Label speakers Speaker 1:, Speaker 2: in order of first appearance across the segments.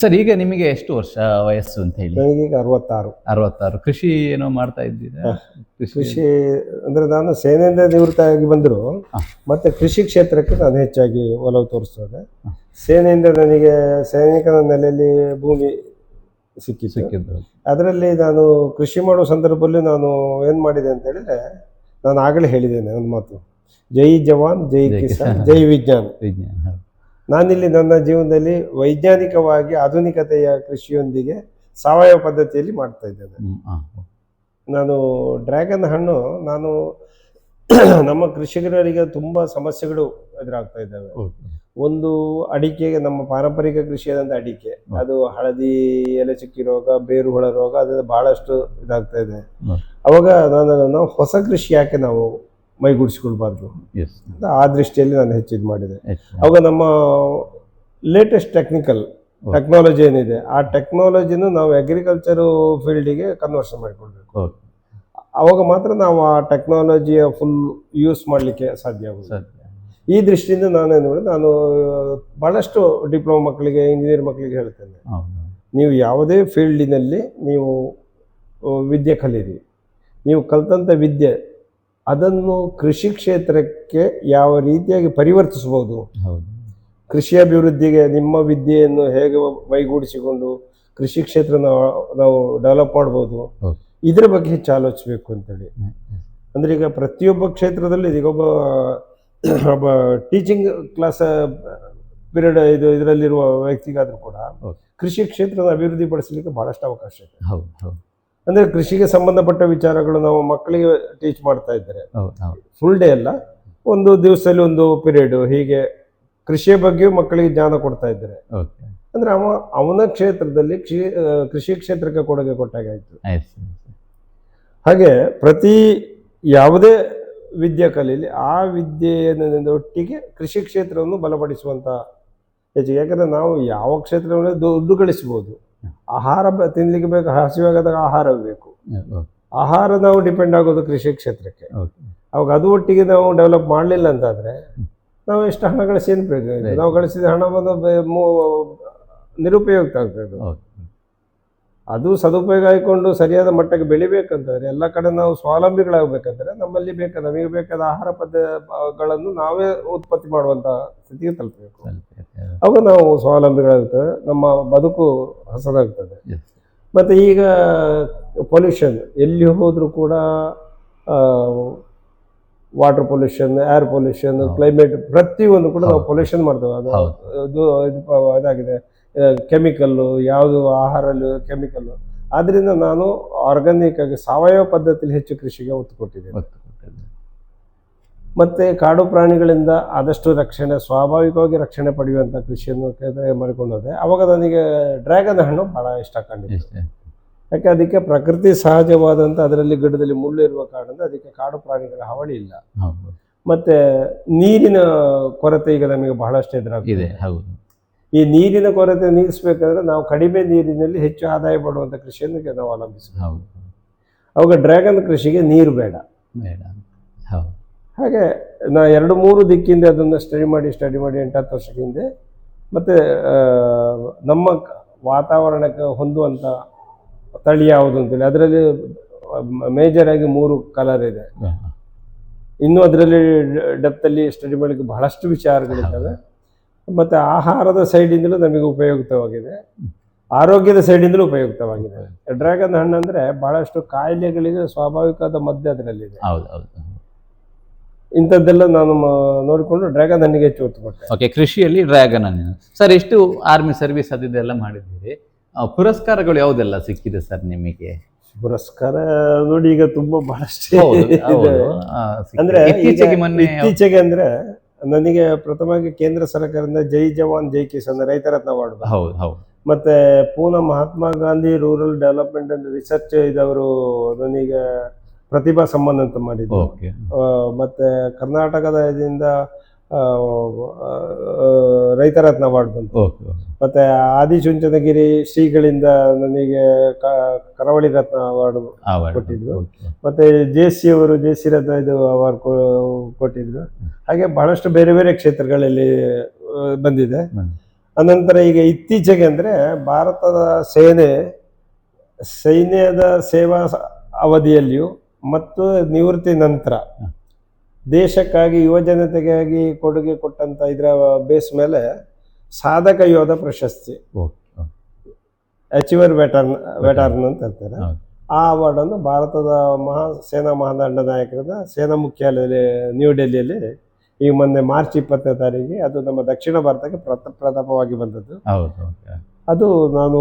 Speaker 1: Sir ಈಗ ನಿಮಗೆ ಎಷ್ಟು ವರ್ಷ ವಯಸ್ಸು ಅಂತ ಹೇಳಿ?
Speaker 2: ನನಗೀಗ 66.
Speaker 1: 66. ಕೃಷಿ ಏನೋ ಮಾಡ್ತಾ ಇದ್ದೀರಾ?
Speaker 2: ಕೃಷಿ ಅಂದರೆ ನಾನು ಸೇನೆಯಿಂದ ನಿವೃತ್ತಿಯಾಗಿ ಬಂದರೂ ಮತ್ತೆ ಕೃಷಿ ಕ್ಷೇತ್ರಕ್ಕೆ ನಾನು ಹೆಚ್ಚಾಗಿ ಒಲವು ತೋರಿಸ್ತೇನೆ. ಸೇನೆಯಿಂದ ನನಗೆ ಸೈನಿಕನ ನೆಲೆಯಲ್ಲಿ ಭೂಮಿ ಸಿಕ್ಕಿದ್ದು. ಅದರಲ್ಲಿ ನಾನು ಕೃಷಿ ಮಾಡುವ ಸಂದರ್ಭದಲ್ಲಿ ನಾನು ಏನು ಮಾಡಿದೆ ಅಂತ ಹೇಳಿದ್ರೆ, ನಾನು ಆಗಲೇ ಹೇಳಿದ್ದೇನೆ ಒಂದು ಮಾತು, ಜೈ ಜವಾನ್ ಜೈ ಕಿಸಾನ್ ಜೈ ವಿಜ್ಞಾನ. ನಾನಿಲ್ಲಿ ನನ್ನ ಜೀವನದಲ್ಲಿ ವೈಜ್ಞಾನಿಕವಾಗಿ ಆಧುನಿಕತೆಯ ಕೃಷಿಯೊಂದಿಗೆ ಸಾವಯವ ಪದ್ಧತಿಯಲ್ಲಿ ಮಾಡ್ತಾ ಇದ್ದೇನೆ. ನಾನು ಡ್ರ್ಯಾಗನ್ ಹಣ್ಣು ನಮ್ಮ ಕೃಷಿಕರಿಗೆ ತುಂಬ ಸಮಸ್ಯೆಗಳು ಎದುರಾಗ್ತಾ ಇದ್ದಾವೆ. ಒಂದು ಅಡಿಕೆಗೆ, ನಮ್ಮ ಪಾರಂಪರಿಕ ಕೃಷಿಯಾದಂಥ ಅಡಿಕೆ, ಅದು ಹಳದಿ ಎಲೆ ಚುಕ್ಕಿ ರೋಗ, ಬೇರು ಹುಳ ರೋಗ, ಅದರಿಂದ ಬಹಳಷ್ಟು ಇದಾಗ್ತಾ ಇದೆ. ಅವಾಗ ನಾವು ಹೊಸ ಕೃಷಿ ಯಾಕೆ ನಾವು ಮೈಗೂಡಿಸ್ಕೊಳ್ಬಾರ್ದು, ಆ ದೃಷ್ಟಿಯಲ್ಲಿ ನಾನು ಹೆಚ್ಚಿದ್ ಮಾಡಿದೆ. ಅವಾಗ ನಮ್ಮ ಲೇಟೆಸ್ಟ್ ಟೆಕ್ನಾಲಜಿ ಏನಿದೆ, ಆ ಟೆಕ್ನಾಲಜಿನ ನಾವು ಅಗ್ರಿಕಲ್ಚರ್ ಫೀಲ್ಡಿಗೆ ಕನ್ವರ್ಷನ್ ಮಾಡಿಕೊಳ್ಬೇಕು. ಅವಾಗ ಮಾತ್ರ ನಾವು ಆ ಟೆಕ್ನಾಲಜಿಯ ಫುಲ್ ಯೂಸ್ ಮಾಡಲಿಕ್ಕೆ ಸಾಧ್ಯ ಆಗುತ್ತೆ. ಈ ದೃಷ್ಟಿಯಿಂದ ನಾನು ಬಹಳಷ್ಟು ಡಿಪ್ಲೊಮಾ ಮಕ್ಕಳಿಗೆ, ಇಂಜಿನಿಯರ್ ಮಕ್ಕಳಿಗೆ ಹೇಳ್ತೇನೆ, ನೀವು ಯಾವುದೇ ಫೀಲ್ಡಿನಲ್ಲಿ ನೀವು ವಿದ್ಯೆ ಕಲೀರಿ, ನೀವು ಕಲ್ತಂಥ ವಿದ್ಯೆ ಅದನ್ನು ಕೃಷಿ ಕ್ಷೇತ್ರಕ್ಕೆ ಯಾವ ರೀತಿಯಾಗಿ ಪರಿವರ್ತಿಸಬಹುದು, ಕೃಷಿ ಅಭಿವೃದ್ಧಿಗೆ ನಿಮ್ಮ ವಿದ್ಯೆಯನ್ನು ಹೇಗೆ ಮೈಗೂಡಿಸಿಕೊಂಡು ಕೃಷಿ ಕ್ಷೇತ್ರ ನಾವು ಡೆವಲಪ್ ಮಾಡ್ಬೋದು, ಇದರ ಬಗ್ಗೆ ಹೆಚ್ಚು ಆಲೋಚಿಸಬೇಕು ಅಂತೇಳಿ. ಅಂದರೆ ಈಗ ಪ್ರತಿಯೊಬ್ಬ ಕ್ಷೇತ್ರದಲ್ಲಿ ಈಗ ಒಬ್ಬ ಟೀಚಿಂಗ್ ಕ್ಲಾಸ್ ಪೀರಿಯಡ್ ಇದರಲ್ಲಿರುವ ವ್ಯಕ್ತಿಗಾದರೂ ಕೂಡ ಕೃಷಿ ಕ್ಷೇತ್ರದ ಅಭಿವೃದ್ಧಿ ಪಡಿಸಲಿಕ್ಕೆ ಬಹಳಷ್ಟು ಅವಕಾಶ ಇದೆ. ಅಂದರೆ ಕೃಷಿಗೆ ಸಂಬಂಧಪಟ್ಟ ವಿಚಾರಗಳು ನಾವು ಮಕ್ಕಳಿಗೆ ಟೀಚ್ ಮಾಡ್ತಾ ಇದ್ದಾರೆ. ಫುಲ್ ಡೇ ಅಲ್ಲ, ಒಂದು ದಿವಸದಲ್ಲಿ ಒಂದು ಪೀರಿಯಡ್ ಹೀಗೆ ಕೃಷಿಯ ಬಗ್ಗೆ ಮಕ್ಕಳಿಗೆ ಜ್ಞಾನ ಕೊಡ್ತಾ ಇದ್ದಾರೆ. ಅಂದ್ರೆ ಅವನ ಕ್ಷೇತ್ರದಲ್ಲಿ ಕೃಷಿ ಕ್ಷೇತ್ರಕ್ಕೆ ಕೊಡುಗೆ ಕೊಟ್ಟಾಗಾಯ್ತು. ಹಾಗೆ ಪ್ರತಿ ಯಾವುದೇ ವಿದ್ಯೆ ಕಲೀಲಿ, ಆ ವಿದ್ಯೆಯೊಟ್ಟಿಗೆ ಕೃಷಿ ಕ್ಷೇತ್ರವನ್ನು ಬಲಪಡಿಸುವಂತ ಹೆಚ್ಚಿಗೆ. ಯಾಕಂದ್ರೆ ನಾವು ಯಾವ ಕ್ಷೇತ್ರವನ್ನು ದುಡ್ಡು ಗಳಿಸ್ಬೋದು, ಆಹಾರ ತಿನ್ಲಿಕ್ಕೆ ಬೇಕು, ಹಸಿವಾಗದಾಗ ಆಹಾರ ಬೇಕು. ಆಹಾರ ನಾವು ಡಿಪೆಂಡ್ ಆಗೋದು ಕೃಷಿ ಕ್ಷೇತ್ರಕ್ಕೆ. ಅವಾಗ ಅದು ಒಟ್ಟಿಗೆ ನಾವು ಡೆವಲಪ್ ಮಾಡಲಿಲ್ಲ ಅಂತಾದರೆ ನಾವು ಎಷ್ಟು ಹಣ ಗಳಿಸಿ ಏನು ಪ್ರಯೋಜನ ಇದೆ? ನಾವು ಗಳಿಸಿದ ಹಣ ಬಂದು ನಿರುಪಯುಕ್ತ ಆಗ್ತದೆ. ಅದು ಸದುಪಯೋಗ ಆಗಿಕೊಂಡು ಸರಿಯಾದ ಮಟ್ಟಕ್ಕೆ ಬೆಳಿಬೇಕಂತಂದರೆ, ಎಲ್ಲ ಕಡೆ ನಾವು ಸ್ವಾವಲಂಬಿಗಳಾಗಬೇಕಂದ್ರೆ ನಮಗೆ ಬೇಕಾದ ಆಹಾರ ಪದ್ಧತಿಗಳನ್ನು ನಾವೇ ಉತ್ಪತ್ತಿ ಮಾಡುವಂಥ ಸ್ಥಿತಿಗೆ ತಲುಪಬೇಕು. ಅವಾಗ ನಾವು ಸ್ವಾವಲಂಬಿಗಳಾಗ್ತೇವೆ, ನಮ್ಮ ಬದುಕು ಹೊಸದಾಗ್ತದೆ. ಮತ್ತು ಈಗ ಪೊಲ್ಯೂಷನ್ ಎಲ್ಲಿ ಹೋದರೂ ಕೂಡ water pollution, air pollution, climate, ಪ್ರತಿಯೊಂದು ಕೂಡ ನಾವು ಪೊಲ್ಯೂಷನ್ ಮಾಡ್ತೇವೆ. ಅದು ಇದಾಗಿದೆ, ಕೆಮಿಕಲ್ಲು, ಯಾವುದು ಆಹಾರಲ್ಲಿ ಕೆಮಿಕಲ್ಲು. ಆದ್ದರಿಂದ ನಾನು ಆರ್ಗಾನಿಕ್ ಆಗಿ ಸಾವಯವ ಪದ್ಧತಿಯಲ್ಲಿ ಹೆಚ್ಚು ಕೃಷಿಗೆ ಒತ್ತು ಕೊಟ್ಟಿದ್ದೇನೆ. ಮತ್ತು ಕಾಡು ಪ್ರಾಣಿಗಳಿಂದ ಆದಷ್ಟು ರಕ್ಷಣೆ, ಸ್ವಾಭಾವಿಕವಾಗಿ ರಕ್ಷಣೆ ಪಡೆಯುವಂಥ ಕೃಷಿಯನ್ನು ಮಾಡಿಕೊಂಡು ಹೋದೆ. ಅವಾಗ ನನಗೆ ಡ್ರ್ಯಾಗನ್ ಹಣ್ಣು ಭಾಳ ಇಷ್ಟ ಕಂಡಿತ್ತು. ಯಾಕೆ, ಅದಕ್ಕೆ ಪ್ರಕೃತಿ ಸಹಜವಾದಂಥ, ಅದರಲ್ಲಿ ಗಿಡದಲ್ಲಿ ಮುಳ್ಳು ಇರುವ ಕಾರಣದಿಂದ ಅದಕ್ಕೆ ಕಾಡು ಪ್ರಾಣಿಗಳ ಹಾವಳಿ ಇಲ್ಲ. ಮತ್ತು ನೀರಿನ ಕೊರತೆ ಈಗ ನಮಗೆ ಬಹಳಷ್ಟು ಎದುರಾಗಿದೆ. ಈ ನೀರಿನ ಕೊರತೆ ನೀಗಿಸ್ಬೇಕಾದ್ರೆ ನಾವು ಕಡಿಮೆ ನೀರಿನಲ್ಲಿ ಹೆಚ್ಚು ಆದಾಯ ಪಡುವಂಥ ಕೃಷಿಯನ್ನು ನಾವು ಅವಲಂಬಿಸಬೇಕು. ಅವಾಗ ಡ್ರ್ಯಾಗನ್ ಕೃಷಿಗೆ ನೀರು ಬೇಡ. ಹಾಗೆ ನಾ 2-3 ದಿಕ್ಕಿಂದ ಅದನ್ನು ಸ್ಟಡಿ ಮಾಡಿ 8-10 ವರ್ಷದ ಹಿಂದೆ, ಮತ್ತು ನಮ್ಮ ವಾತಾವರಣಕ್ಕೆ ಹೊಂದುವಂಥ ತಳಿ ಯಾವುದು ಅಂತೇಳಿ ಅದರಲ್ಲಿ ಮೇಜರ್ ಆಗಿ 3 ಕಲರ್ ಇದೆ. ಇನ್ನೂ ಅದರಲ್ಲಿ ಡೆಪ್ತಲ್ಲಿ ಸ್ಟಡಿ ಮಾಡಲಿಕ್ಕೆ ಬಹಳಷ್ಟು ವಿಚಾರಗಳಿದ್ದಾವೆ. ಮತ್ತು ಆಹಾರದ ಸೈಡಿಂದಲೂ ನಮಗೆ ಉಪಯುಕ್ತವಾಗಿದೆ, ಆರೋಗ್ಯದ ಸೈಡಿಂದಲೂ ಉಪಯುಕ್ತವಾಗಿದೆ. ಡ್ರ್ಯಾಗನ್ ಹಣ್ಣು ಅಂದರೆ ಬಹಳಷ್ಟು ಕಾಯಿಲೆಗಳಿಗೆ ಸ್ವಾಭಾವಿಕವಾದ ಮದ್ದು ಅದರಲ್ಲಿದೆ. ಇಂಥದ್ದೆಲ್ಲ ನಾನು ನೋಡಿಕೊಂಡು ಡ್ರ್ಯಾಗನ್ ಹಣ್ಣಿಗೆ ಹೆಚ್ಚು ಒತ್ತು ಕೊಟ್ಟೆ.
Speaker 1: ಓಕೆ, ಕೃಷಿಯಲ್ಲಿ ಡ್ರ್ಯಾಗನ್ ಹಣ್ಣು. ಸರ್, ಎಷ್ಟು ಆರ್ಮಿ ಸರ್ವಿಸ್ ಅದೆಲ್ಲ ಮಾಡಿದ್ದೀರಿ? ಪುರಸ್ಕಾರಗಳು ಯಾವುದೆಲ್ಲ ಸಿಕ್ಕಿದೆ ಸರ್ ನಿಮಗೆ?
Speaker 2: ಪುರಸ್ಕಾರ ನೋಡಿ ಈಗ ತುಂಬಾ ಬಹಳಷ್ಟು ಅಂದ್ರೆ ಇತ್ತೀಚೆಗೆ ಅಂದ್ರೆ ನನಗೆ ಪ್ರಥಮವಾಗಿ ಕೇಂದ್ರ ಸರ್ಕಾರದಿಂದ ಜೈ ಜವಾನ್ ಜೈ ಕಿಸಾನ್ ರೈತರತ್ನ ಅವಾರ್ಡ್, ಮತ್ತೆ Poona Mahatma Gandhi rural development and research ಇದವರು ನನಗೆ ಪ್ರತಿಭಾ ಸಮ್ಮಾನ ಅಂತ ಮಾಡಿದ್ರು. ಮತ್ತೆ ಕರ್ನಾಟಕದ ಇದರಿಂದ ರೈತರತ್ನ ಅವಾರ್ಡ್ ಬಂತು. ಮತ್ತೆ ಆದಿಚುಂಚನಗಿರಿ ಶ್ರೀಗಳಿಂದ ನನಗೆ ಕರಾವಳಿ ರತ್ನ ಅವಾರ್ಡ್ ಕೊಟ್ಟಿದ್ರು. ಮತ್ತೆ ಜೆ.ಸಿ. ರತ್ನ ಇದು ಅವಾರ್ಡ್ ಕೊಟ್ಟಿದ್ರು. ಹಾಗೆ ಬಹಳಷ್ಟು ಬೇರೆ ಬೇರೆ ಕ್ಷೇತ್ರಗಳಲ್ಲಿ ಬಂದಿದೆ. ಅನಂತರ ಈಗ ಇತ್ತೀಚೆಗೆ ಅಂದರೆ ಭಾರತದ ಸೈನ್ಯದ ಸೇವಾ ಅವಧಿಯಲ್ಲಿಯೂ ಮತ್ತು ನಿವೃತ್ತಿ ನಂತರ ದೇಶಕ್ಕಾಗಿ ಯುವಜನತೆಗಾಗಿ ಕೊಡುಗೆ ಕೊಟ್ಟಂತ ಇದರ ಬೇಸ್ ಮೇಲೆ ಸಾಧಕ ಯೋಧ ಪ್ರಶಸ್ತಿ, ಅಚೀವರ್ ವೆಟರ್ನ್ ಅಂತ ಹೇಳ್ತಾರೆ, ಆ ಅವಾರ್ಡನ್ನು ಭಾರತದ ಸೇನಾ ಮಹಾದಂಡ ನಾಯಕರಾದ ಸೇನಾ ಮುಖ್ಯಾಲಯ ನ್ಯೂ ಡೆಲ್ಲಿಯಲ್ಲಿ ಈಗ ಮೊನ್ನೆ ಮಾರ್ಚ್ 20ನೇ ತಾರೀಕಿಗೆ ಅದು ನಮ್ಮ ದಕ್ಷಿಣ ಭಾರತಕ್ಕೆ ಪ್ರಥಮವಾಗಿ ಬಂದದ್ದು. ಅದು ನಾನು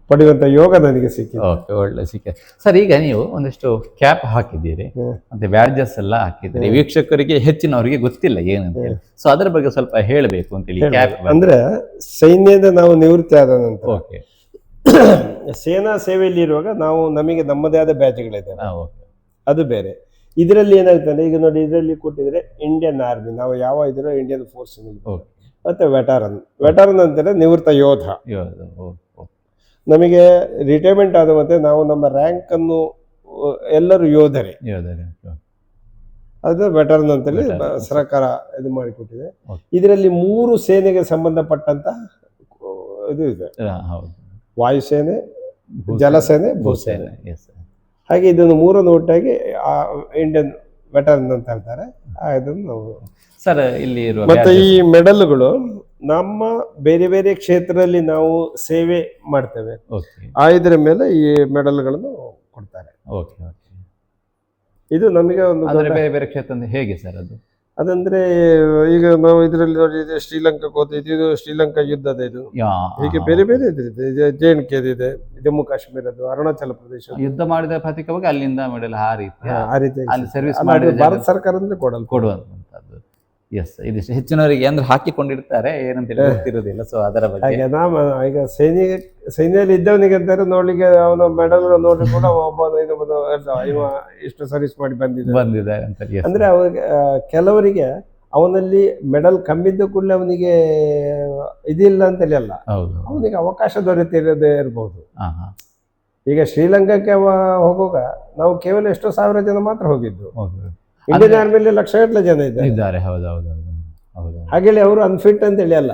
Speaker 2: ಪಡೆಯುವಂತ ಯೋಗ ನನಗೆ ಸಿಕ್ಕಿದೆ.
Speaker 1: ಒಳ್ಳೆ ಸಿಕ್ಕಿದೆ ಸರ್. ಈಗ ನೀವು ಒಂದಿಷ್ಟು ಕ್ಯಾಪ್ ಹಾಕಿದ್ದೀರಿ, ಮತ್ತೆ ಬ್ಯಾಡ್ಜಸ್ ಎಲ್ಲ ಹಾಕಿದ್ದೀರಿ, ವೀಕ್ಷಕರಿಗೆ ಹೆಚ್ಚಿನವರಿಗೆ ಗೊತ್ತಿಲ್ಲ ಏನಂತ ಹೇಳಿ, ಸೊ ಅದರ ಬಗ್ಗೆ ಸ್ವಲ್ಪ ಹೇಳಬೇಕು ಅಂತೇಳಿ. ಕ್ಯಾಪ್
Speaker 2: ಅಂದ್ರೆ ಸೈನ್ಯದ ನಾವು ನಿವೃತ್ತಿ ಆದ ನಂತರ ಸೇನಾ ಸೇವೆಯಲ್ಲಿ ಇರುವಾಗ ನಮಗೆ ನಮ್ಮದೇ ಆದ ಬ್ಯಾಚ್ಗಳಿದೆ, ಅದು ಬೇರೆ. ಇದರಲ್ಲಿ ಏನಾಗ್ತದೆ, ಈಗ ನೋಡಿ ಇದರಲ್ಲಿ ಕೊಟ್ಟಿದ್ರೆ ಇಂಡಿಯನ್ ಆರ್ಮಿ, ನಾವು ಯಾವ ಇದಿರೋ ಇಂಡಿಯನ್ ಫೋರ್ಸ್, ಮತ್ತೆ ವೆಟರನ್ ಅಂತಾರೆ ನಿವೃತ್ತ ಯೋಧ. ನಮಗೆ ರಿಟೈರ್ಮೆಂಟ್ ಆದ ಮತ್ತೆ ನಾವು ನಮ್ಮ ರ್ಯಾಂಕ್ ಅನ್ನು ಎಲ್ಲರೂ ಯೋಧರೇ, ಅದು ವೆಟರನ್ ಅಂತೇಳಿ ಸರ್ಕಾರ ಇದು ಮಾಡಿಕೊಟ್ಟಿದೆ. ಇದರಲ್ಲಿ 3 ಸೇನೆಗೆ ಸಂಬಂಧಪಟ್ಟಂತ ಇದು ಇದೆ, ವಾಯುಸೇನೆ, ಜಲಸೇನೆ, ಭೂಸೇನೆ. ಹಾಗೆ ಇದನ್ನು 3 ಒಟ್ಟಾಗಿ ಇಂಡಿಯನ್ ವೆಟರನ್ ಅಂತ ಹೇಳ್ತಾರೆ. ಇದನ್ನು ನಾವು
Speaker 1: ಸರ್ ಇಲ್ಲಿ
Speaker 2: ಮತ್ತೆ ಈ ಮೆಡಲ್ಗಳು ನಮ್ಮ ಬೇರೆ ಬೇರೆ ಕ್ಷೇತ್ರದಲ್ಲಿ ನಾವು ಸೇವೆ ಮಾಡ್ತೇವೆ, ಇದರ ಮೇಲೆ ಈ ಮೆಡಲ್ಗಳನ್ನು ಕೊಡ್ತಾರೆ. ಇದು ನಮಗೆ ಒಂದು
Speaker 1: ಬೇರೆ ಬೇರೆ ಕ್ಷೇತ್ರ ಹೇಗೆ ಸರ್ ಅದು?
Speaker 2: ಅದಂದ್ರೆ ಈಗ ನಾವು ಇದರಲ್ಲಿ ನೋಡಿ, ಶ್ರೀಲಂಕಾಕ್ಕೆ ಹೋಗ್ತಿದ್ವಿ, ಇದು ಶ್ರೀಲಂಕಾ ಯುದ್ಧದ ಇದು, ಹೀಗೆ ಬೇರೆ ಬೇರೆ ಇದ್ರಿದೆ. JNK ಇದೆ, ಜಮ್ಮು ಕಾಶ್ಮೀರದ್ದು, ಅರುಣಾಚಲ ಪ್ರದೇಶ
Speaker 1: ಯುದ್ಧ ಮಾಡಿದ ಪ್ರತೀಕವಾಗಿ ಅಲ್ಲಿಂದ ಮೆಡಲ್ ಆ ರೀತಿ ಸರ್ವಿಸ್
Speaker 2: ಮಾಡಿ ಭಾರತ ಸರ್ಕಾರದಿಂದ ಕೊಡುವಂತದ್ದು.
Speaker 1: ಎಸ್, ಇದಿಷ್ಟು ಹೆಚ್ಚಿನವರಿಗೆ ಅಂದ್ರೆ ಹಾಕಿಕೊಂಡಿರ್ತಾರೆ, ಏನಂತ ಗೊತ್ತಿರೋದಿಲ್ಲ. ಸೊ ಅದರ ಬಗ್ಗೆ
Speaker 2: ಈಗ ಸೈನ್ಯದಲ್ಲಿ ಇದ್ದವನಿಗೆ ಅಂತಾರೆ ನೋಡ್ಲಿಕ್ಕೆ ಅವನ ಮೆಡಲ್ ನೋಡಿ ಕೂಡ ಇವ ಇಷ್ಟು ಸರ್ವಿಸ್ ಮಾಡಿ ಬಂದಿದ್ದಾರೆ
Speaker 1: ಅಂತ.
Speaker 2: ಅಂದ್ರೆ ಅವ್ರಿಗೆ ಕೆಲವರಿಗೆ ಅವನಲ್ಲಿ ಮೆಡಲ್ ಕಮ್ಮಿದ್ದ ಕೂಡಲೇ ಅವನಿಗೆ ಇದಿಲ್ಲ ಅಂತೇಳಿ ಅಲ್ಲ, ಅವನಿಗೆ ಅವಕಾಶ ದೊರೆತಿರದೇ ಇರಬಹುದು. ಈಗ ಶ್ರೀಲಂಕಾಕ್ಕೆ ಹೋಗುವಾಗ ನಾವು ಕೇವಲ ಎಷ್ಟೋ 1000 ಜನ ಮಾತ್ರ ಹೋಗಿದ್ದು, ಇಂಡಿಯನ್ ಆರ್ಮಿಲಿ ಲಕ್ಷಗಟ್ಟಲೆ ಜನ ಇದ್ದಾರೆ. ಹಾಗೇಳಿ ಅವರು ಅನ್ಫಿಟ್ ಅಂತ ಹೇಳಿ ಅಲ್ಲ,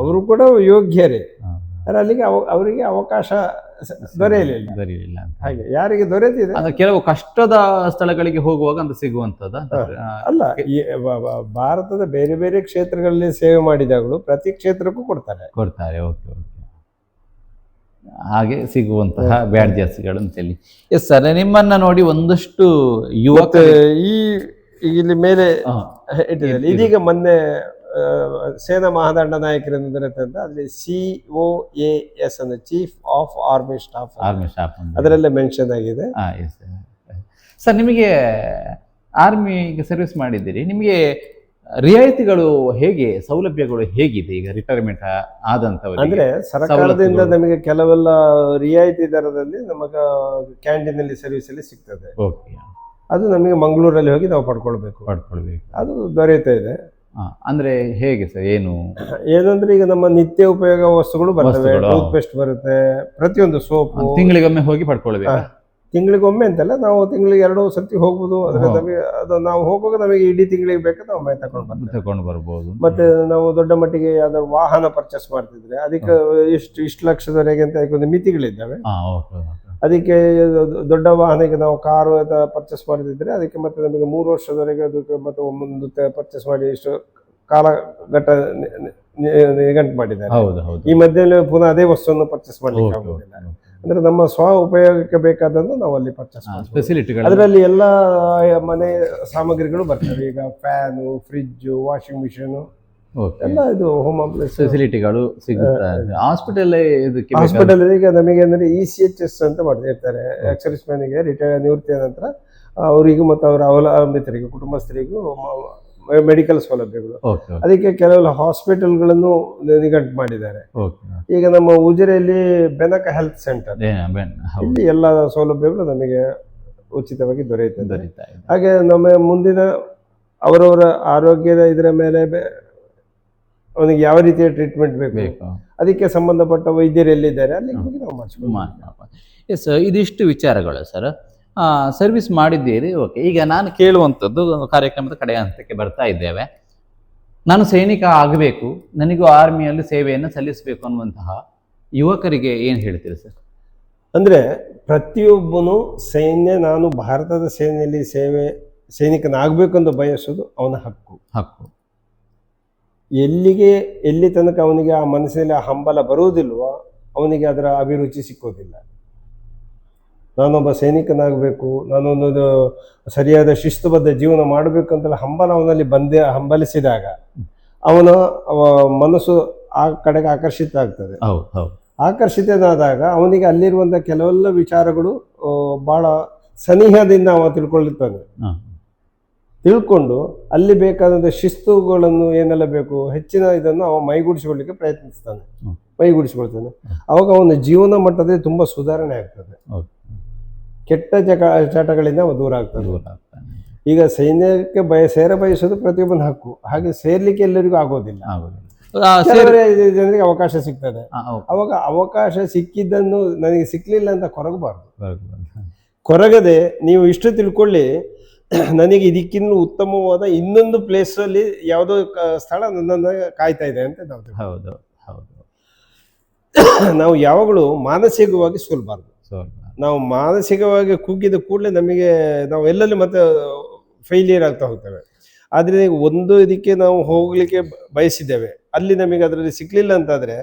Speaker 2: ಅವರು ಕೂಡ ಯೋಗ್ಯರೇ, ಅಲ್ಲಿಗೆ ಅವರಿಗೆ ಅವಕಾಶ ದೊರೆಯಲಿಲ್ಲ. ಹಾಗೆ ಯಾರಿಗೆ ದೊರೆತಿದೆ,
Speaker 1: ಕೆಲವು ಕಷ್ಟದ ಸ್ಥಳಗಳಿಗೆ ಹೋಗುವಾಗ ಅಂತ ಸಿಗುವಂತದ
Speaker 2: ಅಲ್ಲ. ಭಾರತದ ಬೇರೆ ಬೇರೆ ಕ್ಷೇತ್ರಗಳಲ್ಲಿ ಸೇವೆ ಮಾಡಿದಾಗಲೂ ಪ್ರತಿ ಕ್ಷೇತ್ರಕ್ಕೂ ಕೊಡ್ತಾರೆ.
Speaker 1: ಹಾಗೆ ಸಿಗುವಂತಹ ಬ್ಯಾಡ್ಜಸ್ಗಳು ಅಂತೇಳಿ. ಎಸ್ ಸರ್, ನಿಮ್ಮನ್ನ ನೋಡಿ ಒಂದಷ್ಟು ಯುವಕ
Speaker 2: ಇಲ್ಲಿ ಮೇಲೆ ಇಟ್ಟಿದ್ದಾರೆ. ಇದೀಗ ಮೊನ್ನೆ ಸೇನಾ ಮಹಾದಂಡ ನಾಯಕರನ್ನು ದೊರೆತಂತ ಅಲ್ಲಿ COAS ಅಂದ್ರೆ ಚೀಫ್ ಆಫ್ ಆರ್ಮಿ ಸ್ಟಾಫ್ ಅದರಲ್ಲೇ ಮೆನ್ಷನ್ ಆಗಿದೆ.
Speaker 1: ಸರ್, ನಿಮಗೆ ಆರ್ಮಿಗೆ ಸರ್ವಿಸ್ ಮಾಡಿದ್ದೀರಿ, ನಿಮಗೆ ರಿಯಾಯಿತಿಗಳು ಹೇಗೆ, ಸೌಲಭ್ಯಗಳು ಹೇಗಿದೆ ಈಗ ರಿಟೈರ್ಮೆಂಟ್ ಆದಂತವರು?
Speaker 2: ಅಂದ್ರೆ ಸರ್ಕಾರದಿಂದ ನಮಗೆ ಕೆಲವೆಲ್ಲ ರಿಯಾಯಿತಿ ದರದಲ್ಲಿ ನಮಗ ಕ್ಯಾಂಟೀನ್ ಅಲ್ಲಿ ಸರ್ವಿಸ್ ಅಲ್ಲಿ ಸಿಗ್ತದೆ. ಅದು ನಮಗೆ ಮಂಗಳೂರಲ್ಲಿ ಹೋಗಿ ನಾವು ಪಡ್ಕೊಳ್ಬೇಕು, ಅದು ದೊರೆಯುತ್ತಾ ಇದೆ.
Speaker 1: ಅಂದ್ರೆ ಹೇಗೆ ಸರ್,
Speaker 2: ಏನಂದ್ರೆ ಈಗ ನಮ್ಮ ನಿತ್ಯ ಉಪಯೋಗ ವಸ್ತುಗಳು ಬರ್ತವೆ, ಟೂತ್ ಪೇಸ್ಟ್ ಬರುತ್ತೆ, ಪ್ರತಿಯೊಂದು ಸೋಪು
Speaker 1: ತಿಂಗಳಿಗೊಮ್ಮೆ ಹೋಗಿ ಪಡ್ಕೊಳ್ಬೇಕು.
Speaker 2: ತಿಂಗಳಿಗೊಮ್ಮೆ ಅಂತಲ್ಲ, ನಾವು ತಿಂಗಳಿಗೆ 2 ಸರ್ತಿ ಹೋಗ್ಬೋದು. ಅದ್ರ ನಮಗೆ ಅದು ನಾವು ಹೋಗುವಾಗ ನಮಗೆ ಇಡೀ ತಿಂಗಳಿಗೆ ಬೇಕಾದ್ರೆ ನಾವು ತಗೊಂಡು ಬರ್ಬೋದು. ಮತ್ತೆ ನಾವು ದೊಡ್ಡ ಮಟ್ಟಿಗೆ ಯಾವ್ದಾದ್ರು ವಾಹನ ಪರ್ಚೇಸ್ ಮಾಡ್ತಿದ್ರೆ ಅದಕ್ಕೆ ಇಷ್ಟು ಲಕ್ಷದವರೆಗೆ ಅಂತ ಒಂದು ಮಿತಿಗಳಿದ್ದಾವೆ. ಅದಕ್ಕೆ ದೊಡ್ಡ ವಾಹನಕ್ಕೆ ನಾವು ಕಾರು ಪರ್ಚೇಸ್ ಮಾಡ್ತಿದ್ರೆ ಅದಕ್ಕೆ ಮತ್ತೆ ನಮಗೆ 3 ವರ್ಷದವರೆಗೆ ಅದಕ್ಕೆ ಮತ್ತೆ ಒಂದು ಪರ್ಚೇಸ್ ಮಾಡಿ ಇಷ್ಟು ಕಾಲಘಟ್ಟ ನಿಗಂಟು ಮಾಡಿದ್ದಾರೆ. ಈ ಮಧ್ಯೆ ಪುನಃ ಅದೇ ವಸ್ತುವನ್ನು ಪರ್ಚೇಸ್ ಮಾಡ್ಲಿಕ್ಕೆ ಆಗುದಿಲ್ಲ. ಅಂದ್ರೆ ನಮ್ಮ ಸ್ವ ಉಪಯೋಗಕ್ಕೆ ಬೇಕಾದನ್ನು ನಾವು ಅಲ್ಲಿ ಪರ್ಚೇಸ್
Speaker 1: ಫೆಸಿಲಿಟಿಗಳು,
Speaker 2: ಅದರಲ್ಲಿ ಎಲ್ಲ ಮನೆ ಸಾಮಗ್ರಿಗಳು ಬರ್ತವೆ. ಈಗ ಫ್ಯಾನು, ಫ್ರಿಜ್, ವಾಷಿಂಗ್ ಮಿಷಿನ್ ಎಲ್ಲ ಇದು ಹೋಮ್ ಅಪ್ಲೈನ್ಸ್
Speaker 1: ಫೆಸಿಲಿಟಿಗಳು ಸಿಗುತ್ತೆ. ಹಾಸ್ಪಿಟಲ್
Speaker 2: ಈಗ ನಮಗೆ ಅಂದ್ರೆ ECHS ಅಂತ ಮಾಡ್ತಿರ್ತಾರೆ. ಎಕ್ಸರ್ವಿಸ್ ಮ್ಯಾನಿಗೆ ನಿವೃತ್ತಿಯ ನಂತರ ಅವರಿಗೂ ಮತ್ತು ಅವರ ಅವಲಂಬಿತರಿಗೂ ಕುಟುಂಬಸ್ಥರಿಗೂ ಮೆಡಿಕಲ್ ಸೌಲಭ್ಯಗಳು. ಅದಕ್ಕೆ ಕೆಲವು ಹಾಸ್ಪಿಟಲ್ಗಳನ್ನು ನಿಗಂಟು ಮಾಡಿದ್ದಾರೆ. ಈಗ ನಮ್ಮ ಉಜಿರೆಯಲ್ಲಿ ಬೆನಕ ಹೆಲ್ತ್ ಸೆಂಟರ್, ಇಲ್ಲಿ ಎಲ್ಲ ಸೌಲಭ್ಯಗಳು ನಮಗೆ ಉಚಿತವಾಗಿ ದೊರೆಯುತ್ತದೆ. ಹಾಗೆ ನಮ್ಮ ಮುಂದಿನ ಅವರವರ ಆರೋಗ್ಯದ ಇದರ ಮೇಲೆ ಅವನಿಗೆ ಯಾವ ರೀತಿಯ ಟ್ರೀಟ್ಮೆಂಟ್ ಬೇಕು ಅದಕ್ಕೆ ಸಂಬಂಧಪಟ್ಟ ವೈದ್ಯರು ಎಲ್ಲಿದ್ದಾರೆ ಅಲ್ಲಿ ನಾವು ಮಾಡಿಸ್ಕೊಂಡು.
Speaker 1: ಎಸ್, ಇದಿಷ್ಟು ವಿಚಾರಗಳು ಸರ್. ಸರ್ವಿಸ್ ಮಾಡಿದ್ದೀರಿ, ಓಕೆ. ಈಗ ನಾನು ಕೇಳುವಂಥದ್ದು ಕಾರ್ಯಕ್ರಮದ ಕಡೆಯ ಹಂತಕ್ಕೆ ಬರ್ತಾ ಇದ್ದೇವೆ. ನಾನು ಸೈನಿಕ ಆಗಬೇಕು, ನನಗೂ ಆರ್ಮಿಯಲ್ಲಿ ಸೇವೆಯನ್ನು ಸಲ್ಲಿಸಬೇಕು ಅನ್ನುವಂತಹ ಯುವಕರಿಗೆ ಏನು ಹೇಳ್ತೀರಿ ಸರ್?
Speaker 2: ಅಂದರೆ ಪ್ರತಿಯೊಬ್ಬನು ನಾನು ಭಾರತದ ಸೇನೆಯಲ್ಲಿ ಸೈನಿಕನಾಗಬೇಕು ಅಂತ ಬಯಸೋದು ಅವನ ಹಕ್ಕು. ಎಲ್ಲಿ ತನಕ ಅವನಿಗೆ ಆ ಮನಸ್ಸಿನಲ್ಲಿ ಆ ಹಂಬಲ ಬರುವುದಿಲ್ವೋ ಅವನಿಗೆ ಅದರ ಅಭಿರುಚಿ ಸಿಕ್ಕೋದಿಲ್ಲ. ನಾನೊಬ್ಬ ಸೈನಿಕನಾಗಬೇಕು, ನಾನೊಂದು ಸರಿಯಾದ ಶಿಸ್ತುಬದ್ಧ ಜೀವನ ಮಾಡಬೇಕು ಅಂತೆಲ್ಲ ಹಂಬಲ ಅವನಲ್ಲಿ ಹಂಬಲಿಸಿದಾಗ ಅವನ ಮನಸ್ಸು ಆ ಕಡೆಗೆ ಆಕರ್ಷಿತ ಆಗ್ತದೆ. ಆಕರ್ಷಿತನಾದಾಗ ಅವನಿಗೆ ಅಲ್ಲಿರುವಂಥ ಕೆಲವೆಲ್ಲ ವಿಚಾರಗಳು ಭಾಳ ಸನಿಹದಿಂದ ಅವ ತಿಳ್ಕೊಂಡು ಅಲ್ಲಿ ಬೇಕಾದಂಥ ಶಿಸ್ತುಗಳನ್ನು ಏನೆಲ್ಲ ಬೇಕು ಹೆಚ್ಚಿನ ಇದನ್ನು ಅವ ಮೈಗೂಡಿಸಿಕೊಳ್ಳಿಕ್ಕೆ ಮೈಗೂಡಿಸಿಕೊಳ್ತಾನೆ. ಅವಾಗ ಅವನ ಜೀವನ ಮಟ್ಟದಲ್ಲಿ ತುಂಬ ಸುಧಾರಣೆ ಆಗ್ತದೆ. ಕೆಟ್ಟ ಚಟಗಳಿಂದ ಅವ ದೂರ ಆಗ್ತಾನೆ. ಈಗ ಸೈನ್ಯಕ್ಕೆ ಬಯಸೋದು ಪ್ರತಿಯೊಬ್ಬನ ಹಕ್ಕು. ಹಾಗೆ ಸೇರ್ಲಿಕ್ಕೆ ಎಲ್ಲರಿಗೂ ಆಗೋದಿಲ್ಲ. ಜನರಿಗೆ ಅವಕಾಶ ಸಿಗ್ತದೆ. ಅವಾಗ ಅವಕಾಶ ಸಿಕ್ಕಿದ್ದನ್ನು ನನಗೆ ಸಿಕ್ಲಿಲ್ಲ ಅಂತ ಕೊರಗದೆ ನೀವು ಇಷ್ಟು ತಿಳ್ಕೊಳ್ಳಿ, ನನಗೆ ಇದಕ್ಕಿಂತ ಉತ್ತಮವಾದ ಇನ್ನೊಂದು ಪ್ಲೇಸ್ ಅಲ್ಲಿ ಯಾವುದೋ ಸ್ಥಳ ನನ್ನನ್ನು ಕಾಯ್ತಾ ಇದೆ ಅಂತ ನಾವು ಯಾವಾಗಲೂ ಮಾನಸಿಕವಾಗಿ ಸೋಲ್ಬಾರ್ದು. ನಾವು ಮಾನಸಿಕವಾಗಿ ಕುಗ್ಗಿದ ಕೂಡಲೇ ನಾವು ಎಲ್ಲೆಲ್ಲಿ ಮತ್ತೆ ಫೇಲಿಯರ್ ಆಗ್ತಾ ಹೋಗ್ತೇವೆ. ಆದರೆ ಒಂದು ಇದಕ್ಕೆ ನಾವು ಹೋಗ್ಲಿಕ್ಕೆ ಬಯಸಿದ್ದೇವೆ, ಅಲ್ಲಿ ನಮಗೆ ಅದರಲ್ಲಿ ಸಿಕ್ಲಿಲ್ಲ ಅಂತಾದ್ರೆ